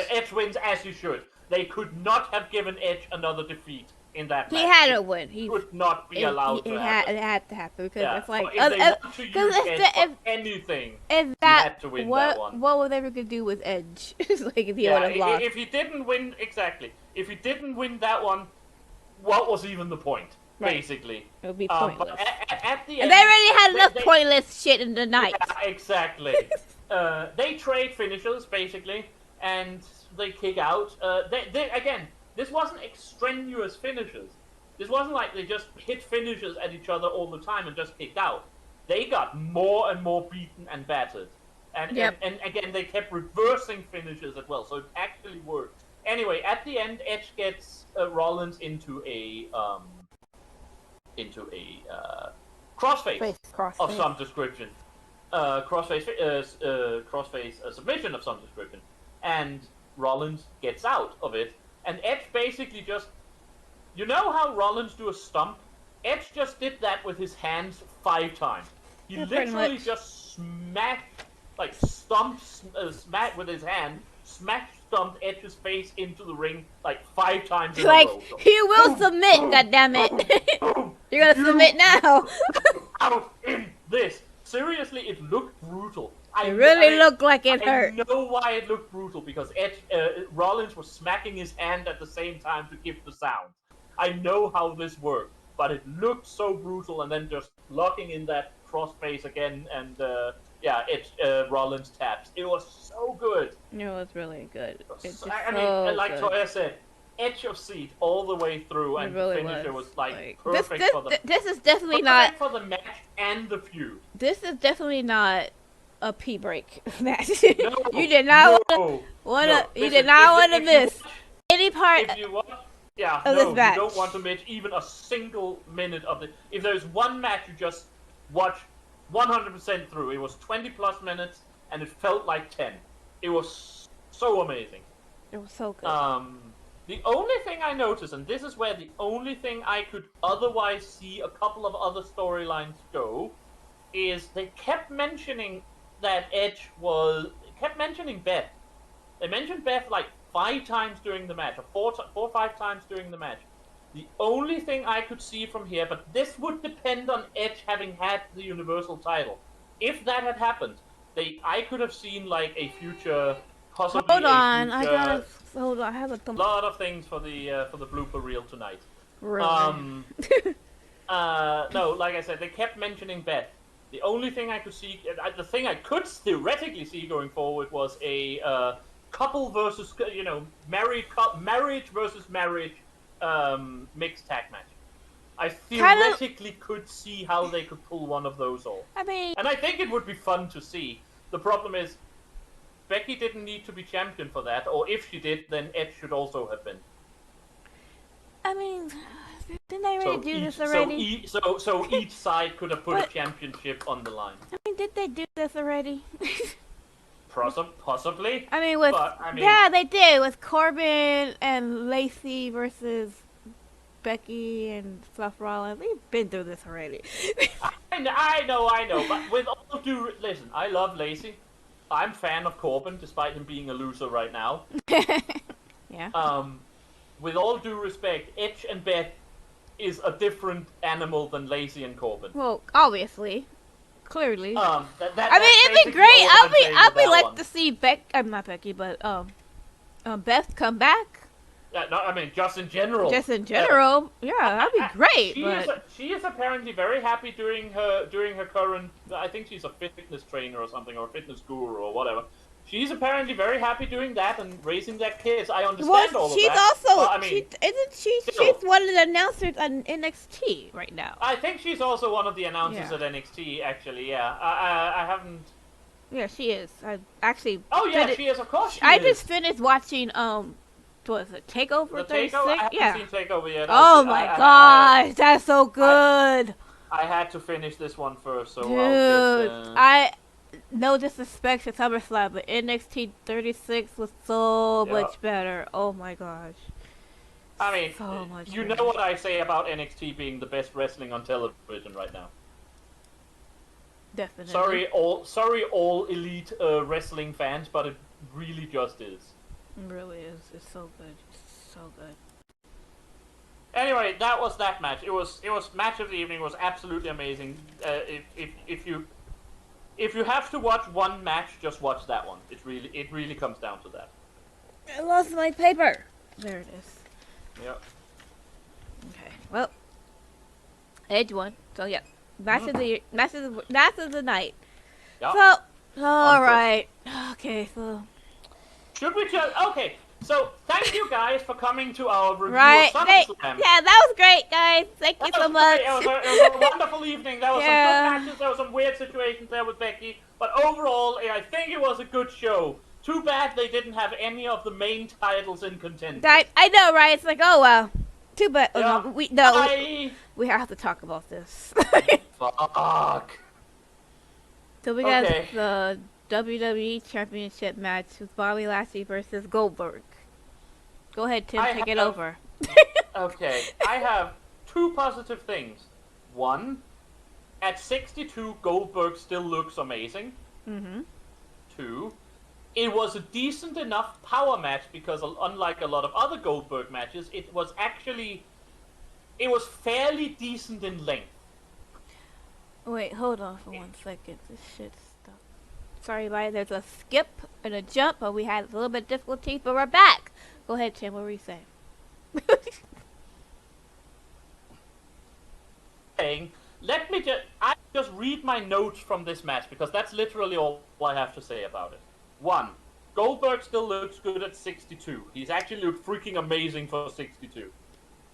Edge wins as you should. They could not have given Edge another defeat in that match. He had to win. He would not be allowed to happen. It had to happen because it's like if they want to use Edge for anything, if he that had to win that one. What would they ever do with Edge? It's like if he would have lost. If he didn't win, exactly. If he didn't win that one, what was even the point? Right. Basically, it would be pointless. But at the end, and they already had enough pointless shit in the night. Yeah, exactly. They trade finishers basically, and they kick out. Again, this wasn't extraneous finishers. This wasn't like they just hit finishers at each other all the time and just kicked out. They got more and more beaten and battered. And again, they kept reversing finishers as well, so it actually worked. Anyway, at the end, Edge gets Rollins into a crossface of some description. Crossface submission of some description. And Rollins gets out of it. And Edge basically just... You know how Rollins do a stump? Edge just did that with his hands 5 times. He literally just smacked with his hand, stumped Edge's face into the ring like 5 times in a row. So, he will submit, goddammit. You're gonna submit now. Out in this. Seriously, it looked brutal. It really looked like it hurt. I know why it looked brutal, because Rollins was smacking his hand at the same time to give the sound. I know how this worked, but it looked so brutal, and then just locking in that crossface again, and Rollins taps. It was so good. It was really good. Like Toya said, edge of seat all the way through, and the finisher was perfect for the. This is definitely not for the match and the feud. This is definitely not a pee break match. No, you did not want to miss any part. If you watch, this match. You don't want to miss even a single minute of it. If there's one match you just watch 100% through, it was 20 plus minutes, and it felt like 10. It was so amazing. It was so good. The only thing I noticed, and this is where the only thing I could otherwise see a couple of other storylines go, is they kept mentioning that Edge kept mentioning Beth. They mentioned Beth like 5 times during the match, or 4 or 5 times during the match. The only thing I could see from here, but this would depend on Edge having had the Universal title. If that had happened, I could have seen like a future, possibly. Hold on, I have a lot of things for the blooper reel tonight. Really? No, like I said, they kept mentioning Beth. The only thing I could see, the thing I could theoretically see going forward was a couple versus, marriage versus marriage mixed tag match. I theoretically could see how they could pull one of those off. And I think it would be fun to see. The problem is, Becky didn't need to be champion for that, or if she did, then Edge should also have been. Didn't they already do this already? So each side could have put a championship on the line. Did they do this already? Possibly. Yeah, they did with Corbin and Lacey versus Becky and Seth Rollins. We've been through this already. I know. But with all due, listen, I love Lacey. I'm a fan of Corbin, despite him being a loser right now. Yeah. With all due respect, Edge and Beth is a different animal than Lacey and Corbin. Well, obviously. Clearly. It'd be great. I'd be like to see not Becky, but Beth come back. Yeah, no, just in general. Just in general, yeah, that'd be great. She is apparently very happy during her current. I think she's a fitness trainer or something, or a fitness guru or whatever. She's apparently very happy doing that and raising their kids. I understand all of that. She's one of the announcers on NXT right now. I think she's also one of the announcers at NXT. Actually, yeah. I haven't. Yeah, she is. I actually. Oh yeah, she is. Of course, I just finished watching. What was it? Takeover 36? I haven't seen Takeover yet. Oh my gosh, that's so good. I had to finish this one first, so. Dude, no disrespect to SummerSlam, but NXT 36 was so much better. Oh my gosh. I mean, So much you better. know what I say about NXT being the best wrestling on television right now. Definitely. Sorry, all elite wrestling fans, but it really just is. It really is. It's so good. It's so good. Anyway, that was that match. It was match of the evening. It was absolutely amazing. If you have to watch one match, just watch that one. It really comes down to that. I lost my paper. There it is. Yep. Okay. Well, Edge won. So yeah, match of the night. Yep. So all right. Okay. So. Should we just okay? So thank you guys for coming to our review Right. of SummerSlam. Yeah, that was great, guys. Thank you so much. It was a wonderful evening. There was some good matches. There were some weird situations there with Becky, but overall, I think it was a good show. Too bad they didn't have any of the main titles in contention. I know, right? It's like, oh well. Too bad. Yeah. Oh, no, we have to talk about this. Fuck. So we got the WWE Championship match with Bobby Lashley versus Goldberg. Go ahead, Tim. Take it over. Okay. I have two positive things. One, at 62, Goldberg still looks amazing. Mm-hmm. Two, it was a decent enough power match because unlike a lot of other Goldberg matches, it was fairly decent in length. Wait, hold on for 1 second. This shit stopped. Sorry, buddy. There's a skip and a jump, but we had a little bit of difficulty, but we're back. Go ahead, Tim. What were you saying? Let me just read my notes from this match because that's literally all I have to say about it. One, Goldberg still looks good at 62. He's actually looked freaking amazing for 62.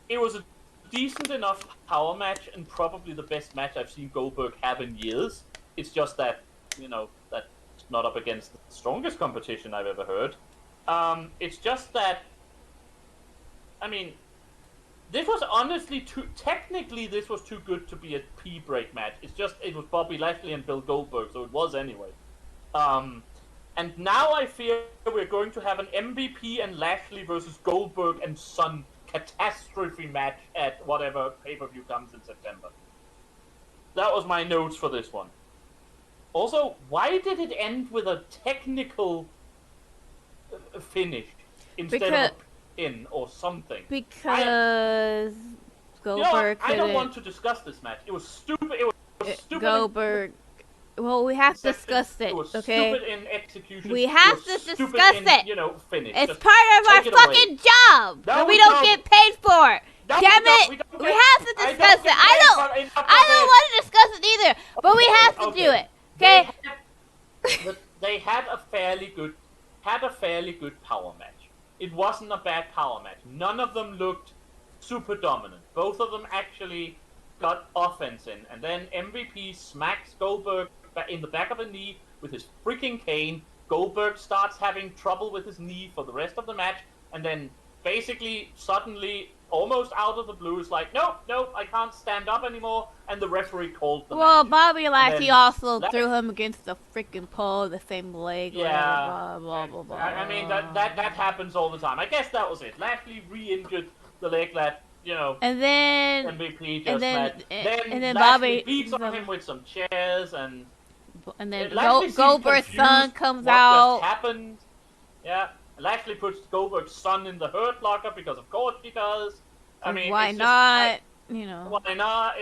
It was a decent enough power match and probably the best match I've seen Goldberg have in years. It's just that, that's not up against the strongest competition I've ever heard. It's just that, this was honestly technically this was too good to be a P-break match. It's just, it was Bobby Lashley and Bill Goldberg, so it was anyway. And now I fear we're going to have an MVP and Lashley versus Goldberg and Son catastrophe match at whatever pay-per-view comes in September. That was my notes for this one. Also, why did it end with a technical finish instead of a pin or something? Because Goldberg I don't want to discuss this match. It was stupid. It was stupid. Goldberg. Well, we have to discuss it, it was okay? Stupid in execution. We have to discuss it. Finish. It's Just part of our fucking job that we don't get paid for. No, Damn it! We have to discuss it. I don't want to discuss it either, but we have to do it. Okay? They had a fairly good power match. It wasn't a bad power match. None of them looked super dominant. Both of them actually got offense in, and then MVP smacks Goldberg in the back of the knee with his freaking cane. Goldberg starts having trouble with his knee for the rest of the match, and then basically suddenly, almost out of the blue, is like, nope, I can't stand up anymore, and the referee called the match. Bobby Lashley also threw him against the freaking pole, the same leg. Yeah. Blah, blah, blah. That happens all the time. I guess that was it. Lashley re-injured the leg that, and then MVP just met. Then Lashley Bobby beats on him with some chairs, and then Goldberg's son comes out. What just happened? Yeah, Lashley puts Goldberg's son in the hurt locker because of course she does. Why not? Why not?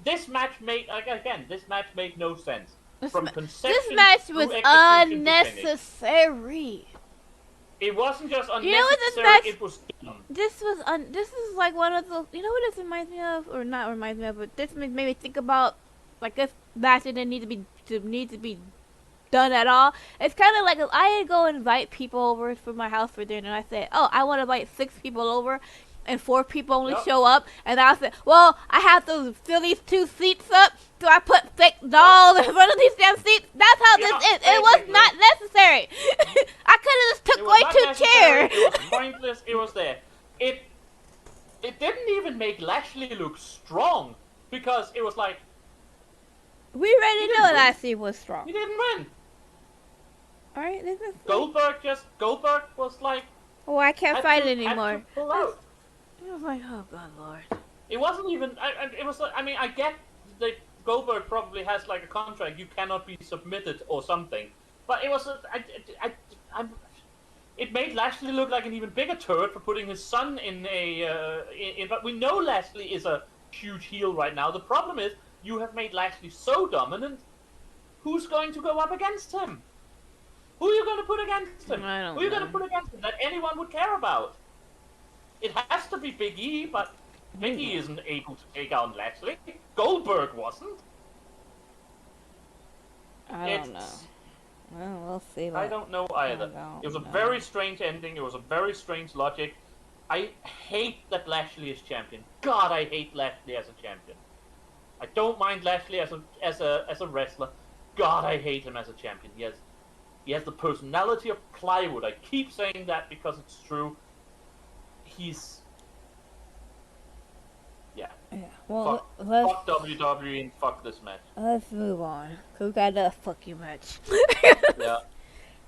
This match made no sense. This match was unnecessary. It wasn't just unnecessary. It was dumb. This is like one of those. You know what this reminds me of, or not reminds me of, but this made me think about like this match didn't need to be done at all. It's kind of like if I go invite people over for my house for dinner, and I say, oh, I want to invite 6 people over, and 4 people only show up, and I say, well, I have to fill these 2 seats up, so I put fake dolls in front of these damn seats. That's how this is. It was not necessary. I could have just took away 2 chairs. It was pointless. It was there. It didn't even make Lashley look strong because it was like we already know Lashley was strong. He didn't win. All right, Goldberg was like, oh, I can't fight it anymore. It was like, oh god, Lord. It wasn't even. It was. I mean, I get that Goldberg probably has like a contract. You cannot be submitted or something. But it was. It made Lashley look like an even bigger turd for putting his son in a. But we know Lashley is a huge heel right now. The problem is you have made Lashley so dominant. Who's going to go up against him? Who are you going to put against him? I don't Who are you know. going to put against him that anyone would care about? It has to be Big E, but Big E isn't able to take out Lashley. Goldberg wasn't. I don't know. Well, we'll see. I don't know either. It was a very strange ending. It was a very strange logic. I hate that Lashley is champion. God, I hate Lashley as a champion. I don't mind Lashley as a wrestler. God, I hate him as a champion. He has the personality of plywood. I keep saying that because it's true. He's... Yeah. Yeah. Well, fuck WWE and fuck this match. let's move on. Who got a fuck you match? Yeah.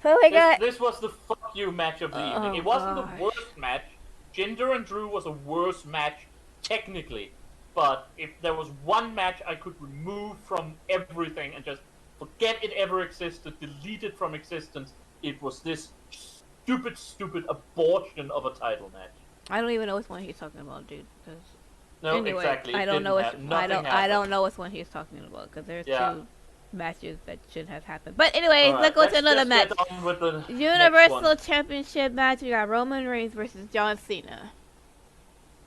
So we got. This was the fuck you match of the evening. It wasn't the worst match. Jinder and Drew was a worse match, technically. But if there was one match I could remove from everything and just forget it ever existed, delete it from existence, it was this stupid abortion of a title match. I don't even know which one he's talking about, dude. No, anyway, exactly. I don't know which. I don't know which one he's talking about because there's two matches that should have happened. But anyway, let's go to another match. Get on with the Universal Championship match. We got Roman Reigns versus John Cena.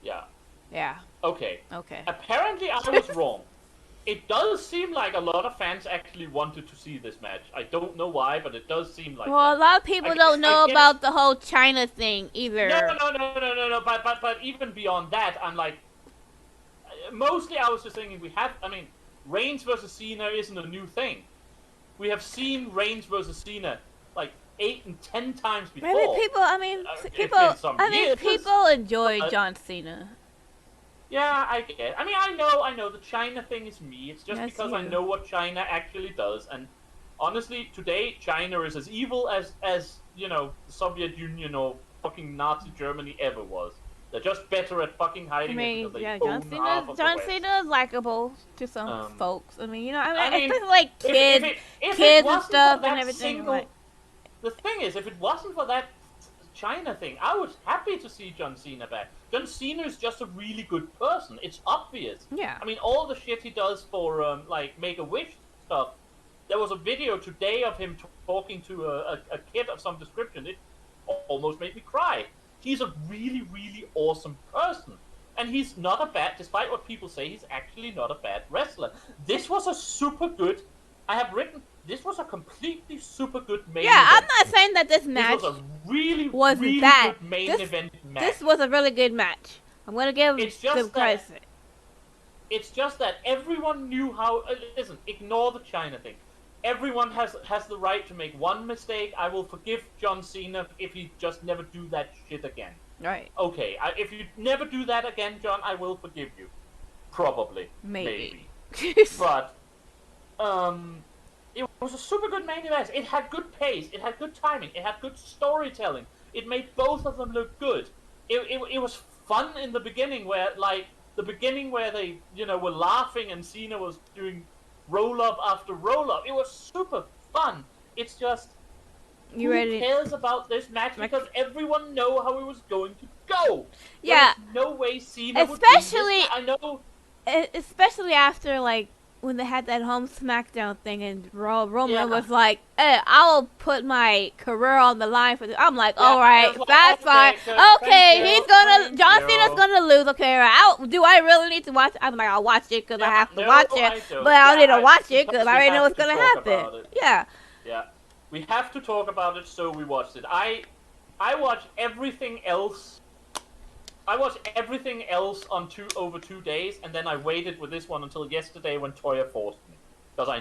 Yeah. Yeah. Okay. Okay. Apparently, I was wrong. It does seem like a lot of fans actually wanted to see this match. I don't know why, but it does seem like. Well, that. a lot of people don't know about the whole China thing either. No. But even beyond that, I'm like, mostly I was just thinking Reigns versus Cena isn't a new thing. We have seen Reigns versus Cena like 8 and 10 times before. Maybe people enjoy John Cena. Yeah, I get it. I know the China thing is me. It's just because I know what China actually does. And honestly, today, China is as evil as the Soviet Union or fucking Nazi Germany ever was. They're just better at fucking hiding it because they own half of the West. John Cena is likable to some folks. Especially like kids and stuff and everything. The thing is, if it wasn't for that China thing, I was happy to see John Cena back. John Cena is just a really good person. It's obvious. Yeah. All the shit he does for Make-A-Wish stuff. There was a video today of him talking to a kid of some description. It almost made me cry. He's a really, really awesome person. And he's not a bad, despite what people say, he's actually not a bad wrestler. This was a super good, this was a completely super good main event. I'm not saying that this match was a really bad. Good main event match. This was a really good match. I'm going to give them credit. It's just that everyone knew how, listen, ignore the China thing. Everyone has the right to make one mistake. I will forgive John Cena if he just never do that shit again. Right. Okay, if you never do that again, John, I will forgive you. Probably. Maybe. But, it was a super good main event. It had good pace. It had good timing. It had good storytelling. It made both of them look good. It was fun in the beginning where they, were laughing and Cena was doing roll-up after roll-up. It was super fun. It's just, who cares about this match because everyone know how it was going to go. Yeah. There's no way Cena would win this. I know. Especially after, when they had that home Smackdown thing and Roman was like, I'll put my career on the line for this. I'm like, alright, that's fine. Okay, John Cena's gonna lose. Okay, do I really need to watch it? I'm like, I'll watch it because I have to watch it. But I don't need to watch it because I already know what's gonna happen. Yeah. Yeah. We have to talk about it, so we watched it. I watched everything else. I watched everything else on over 2 days, and then I waited with this one until yesterday when Toya forced me. Because I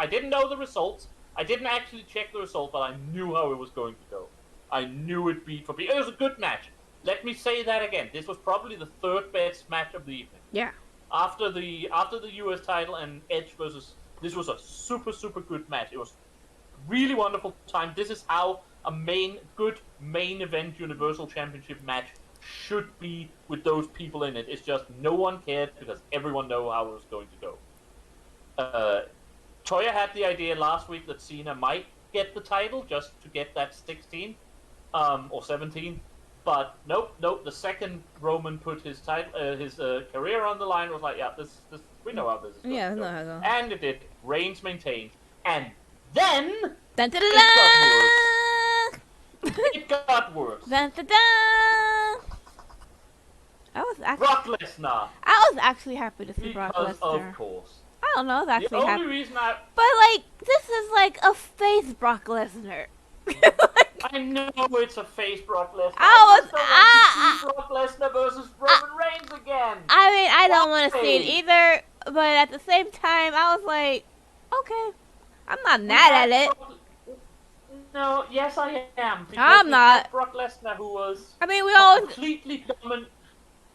didn't know the results. I didn't actually check the result, but I knew how it was going to go. I knew it beat for beat. It was a good match. Let me say that again. This was probably the third best match of the evening. Yeah. After the US title and Edge versus... This was a super, super good match. It was really wonderful time. This is how a good main event Universal Championship match should be with those people in it. It's just no one cared because everyone knew how it was going to go. Toya had the idea last week that Cena might get the title just to get that 16 or 17. But nope. The second Roman put his career on the line, was like, yeah, this we know how this is going to go. No. And it did. Reigns maintained, and then Dun, dun, dun, it got worse. It got worse. Dun, dun, dun. Brock Lesnar. I was actually happy to see Brock Lesnar. Because of course. I don't know. I was actually The happy. only reason But like, this is like a face Brock Lesnar. I know it's a face Brock Lesnar. I just don't want to see Brock Lesnar versus Roman Reigns again. I mean, I don't want to see it either, but at the same time, I was like, okay, I'm not mad at it. No, yes I am. Because I'm not. Brock Lesnar, who was we always completely dominant,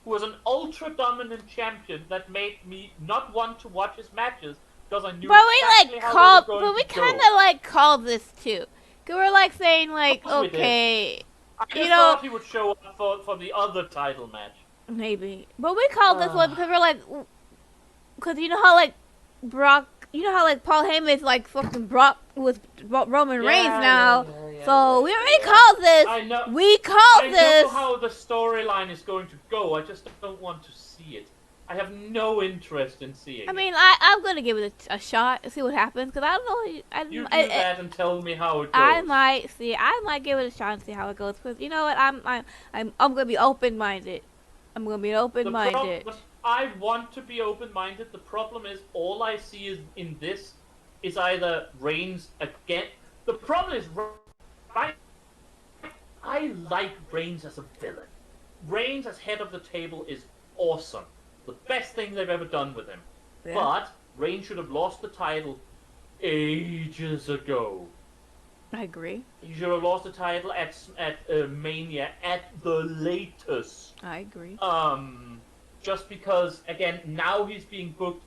who was an ultra dominant champion that made me not want to watch his matches because I knew exactly how they were going we to go. kind of like called this too. Cause we're like saying like, okay, I just thought he would show up for the other title match. Maybe, but we called this one because we're like, because you know how like Brock, you know how like Paul Heyman's like fucking Brock with Roman Reigns now. So we already called this. I know. We called this. I know how the storyline is going to go. I just don't want to see it. I have no interest in seeing it. I mean, I'm gonna give it a shot and see what happens because I don't know. You do that and tell me how it goes. I might give it a shot and see how it goes because you know what, I'm gonna be open-minded. I'm gonna be open-minded. I want to be open-minded. The problem is all I see is in this is either Reigns again. The problem is I like Reigns as a villain. Reigns as head of the table is awesome. The best thing they've ever done with him. Yeah. But Reigns should have lost the title ages ago. I agree. He should have lost the title at Mania at the latest. I agree. Just because, again, now he's being booked.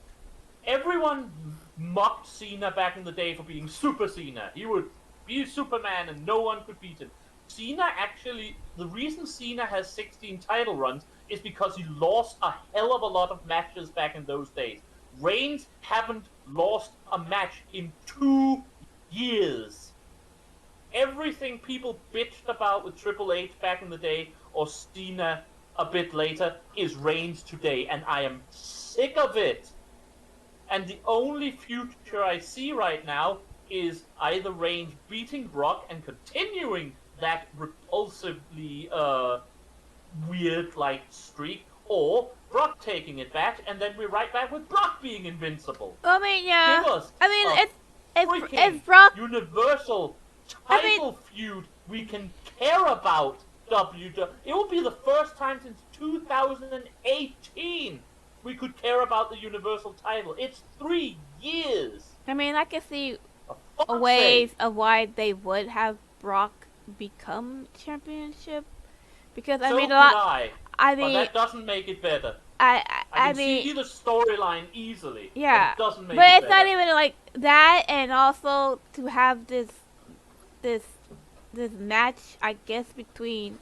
Everyone mocked Cena back in the day for being Super Cena. He would be Superman and no one could beat him. Cena actually, the reason Cena has 16 title runs is because he lost a hell of a lot of matches back in those days. Reigns haven't lost a match in 2 years. Everything people bitched about with Triple H back in the day, or Cena a bit later, is Reigns today, and I am sick of it. And the only future I see right now is either Reigns beating Brock and continuing that repulsively weird like streak, or Brock taking it back, and then we're right back with Brock being invincible. I mean, yeah. Give us if Brock universal title feud we can care about. WWE. It will be the first time since 2018 we could care about the Universal title. It's 3 years. I mean, I can see ways of why they would have Brock become championship, because I mean but that doesn't make it better. I can see the storyline easily. Yeah, it doesn't make but it it's better. not even like that, and also to have this match, I guess, between,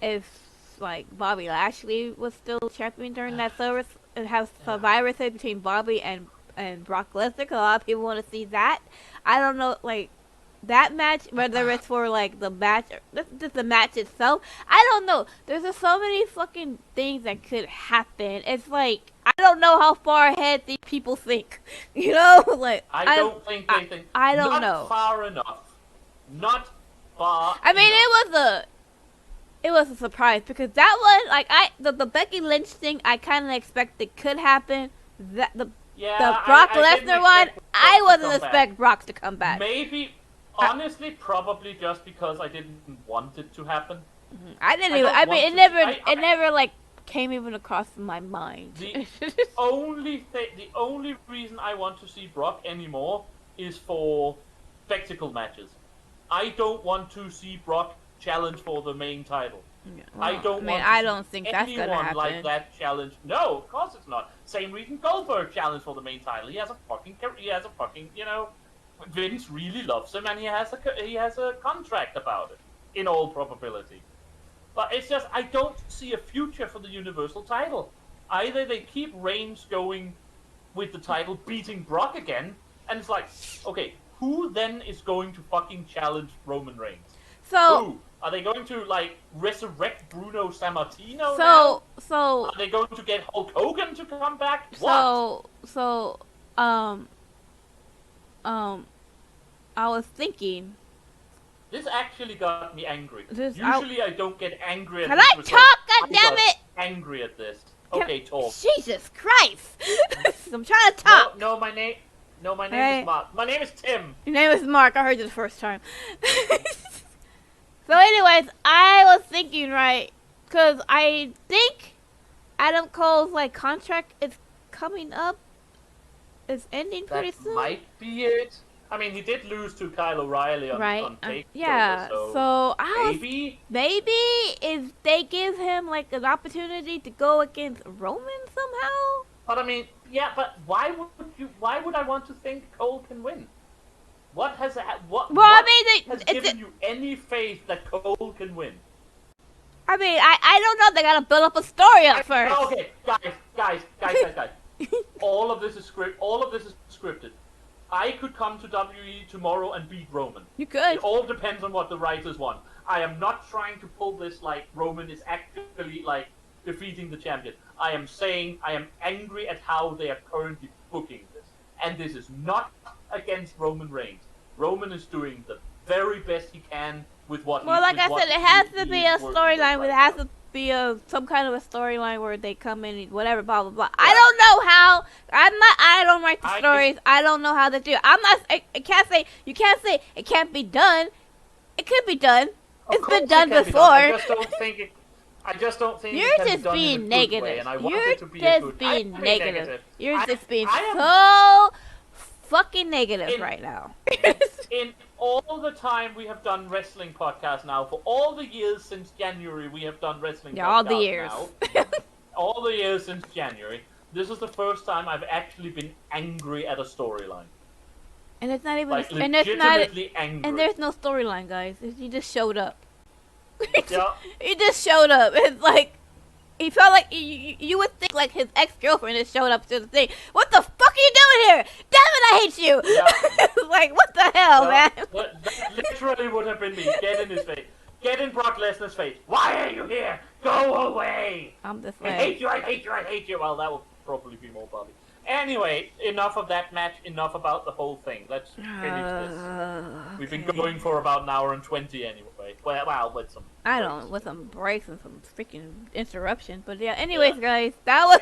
if like Bobby Lashley was still champion during that service, and have Survivor Series between Bobby and Brock Lesnar, because a lot of people want to see that. I don't know, like, that match, whether it's for like the match or just the match itself, I don't know. There's just so many fucking things that could happen. It's like, I don't know how far ahead these people think. You know, like I don't think they think. I don't know. Not far enough. Not far. I mean, enough. it was a surprise, because that one, like, the Becky Lynch thing, I kind of expected could happen. That the Brock Lesnar one, I wasn't expect Brock to come back. Maybe. Honestly, probably just because I didn't want it to happen. I didn't even. I mean, it never like came even across my mind. The only reason I want to see Brock anymore is for spectacle matches. I don't want to see Brock challenge for the main title. Yeah, well, I don't think that's gonna happen. Like that challenge. No, of course it's not. Same reason Goldberg challenged for the main title. He has a fucking, you know. Vince really loves him, and he has a contract about it, in all probability. But it's just, I don't see a future for the Universal title. Either they keep Reigns going with the title, beating Brock again, and it's like, okay, who then is going to fucking challenge Roman Reigns? So who? Are they going to, like, resurrect Bruno Sammartino now? Are they going to get Hulk Hogan to come back? What? I was thinking. This actually got me angry. Usually I don't get angry at this. Can I talk, goddammit? Angry at this. Okay, talk. Jesus Christ! I'm trying to talk. No, my name is Mark. My name is Tim. Your name is Mark. I heard you the first time. So anyways, I was thinking, right, because I think Adam Cole's, like, contract is coming up. It's ending pretty soon. That might be it. I mean, he did lose to Kyle O'Reilly on TakeOver, yeah, so maybe if they give him, like, an opportunity to go against Roman somehow. But I mean, yeah, but why would I want to think Cole can win? What has given you any faith that Cole can win? I mean, I don't know. They gotta build up a story up first. Okay, guys. All of this is scripted. I could come to WWE tomorrow and beat Roman. You could. It all depends on what the writers want. I am not trying to pull this like Roman is actually like defeating the champion. I am saying I am angry at how they are currently booking this. And this is not against Roman Reigns. Roman is doing the very best he can with what Well, like I said, it has to be a storyline. It has to be some kind of a storyline where they come in and whatever, blah, blah, blah. Yeah. I don't know how. I don't write the stories. I don't know how they do it. I can't say, you can't say it can't be done. It could be done. It's been done before. I just don't think You're just being negative. You're just being negative. You're just being so fucking negative right now. In all the time we have done wrestling podcasts now, for all the years since January we have done wrestling podcasts all the years. Now, all the years since January, this is the first time I've actually been angry at a storyline. And it's not even like, legitimately angry. And there's no storyline, guys. He just showed up. Yeah. He just showed up. It's like he felt like you would think like his ex-girlfriend just showed up to the thing. What the fuck are you doing here? Damn it, I hate you. Yeah. Like, what the hell, man? That literally would have been me. Get in his face. Get in Brock Lesnar's face. Why are you here? Go away. I'm just like, I hate you. Well, that would probably be more Bobby. Anyway, enough of that match. Enough about the whole thing. Let's finish this. We've been going for about an hour and 20 anyway. Well, with some with some breaks and some freaking interruption. But yeah, anyways, guys, that was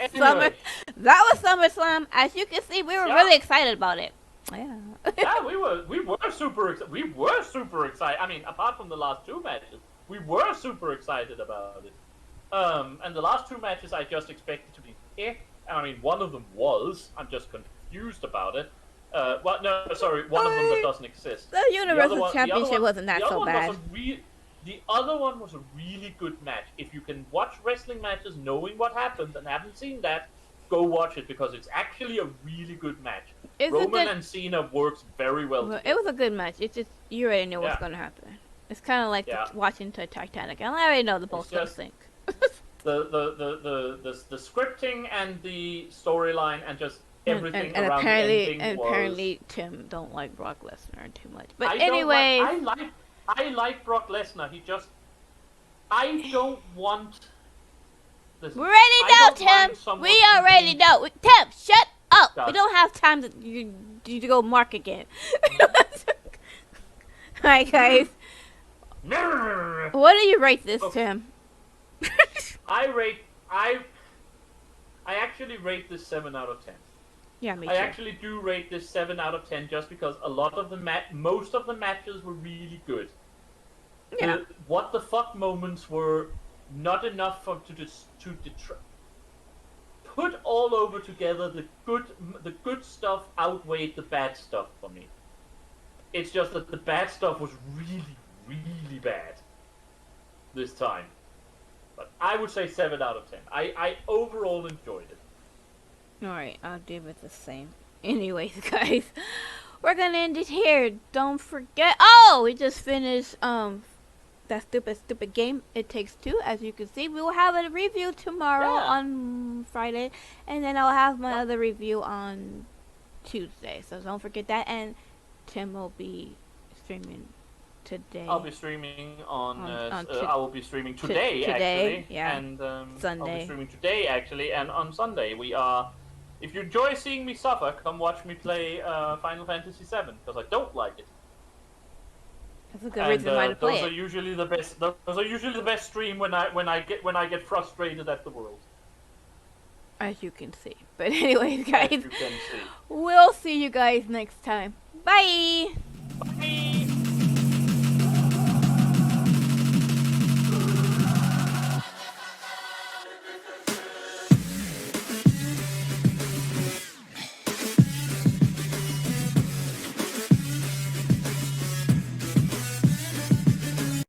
SummerSlam. As you can see, we were really excited about it. Yeah. Yeah, we were super excited. I mean, apart from the last two matches, we were super excited about it. And the last two matches I just expected to be I mean, one of them was. I'm just confused about it. One of them that doesn't exist. The Universal Championship wasn't that so bad. The other one was a really good match. If you can watch wrestling matches knowing what happened and haven't seen that, go watch it because it's actually a really good match. Roman and Cena works very well together. It was a good match. It's just, you already know what's going to happen. It's kind of like watching Titanic. I already know the both going to sink. The scripting and the storyline and just everything around the ending apparently Tim don't like Brock Lesnar too much. But I like Brock Lesnar. I don't want. Listen, we already know, Tim. We already know. Tim, shut up. God. We don't have time to go mark again. Alright, guys. What do you rate this, Tim? I actually rate this 7 out of 10. Yeah, me too. I actually do rate this 7 out of 10 just because most of the matches were really good. Yeah. The what the fuck moments were not enough to put all over together. The good stuff outweighed the bad stuff for me. It's just that the bad stuff was really, really bad this time. But I would say 7 out of 10. I overall enjoyed it. Alright, I'll give it the same. Anyways, guys, we're gonna end it here. Don't forget. Oh, we just finished that stupid game, It Takes Two. As you can see, we will have a review tomorrow on Friday, and then I'll have my other review on Tuesday. So don't forget that, and Tim will be streaming today. I'll be streaming I will be streaming today, actually, yeah. and Sunday. I'll be streaming today actually, and on Sunday we are. If you enjoy seeing me suffer, come watch me play Final Fantasy VII because I don't like it. That's a good reason why to play it. Those are usually the best. Those are usually the best stream when I get frustrated at the world. As you can see. But anyways, guys, As you can see. we'll see you guys next time. Bye.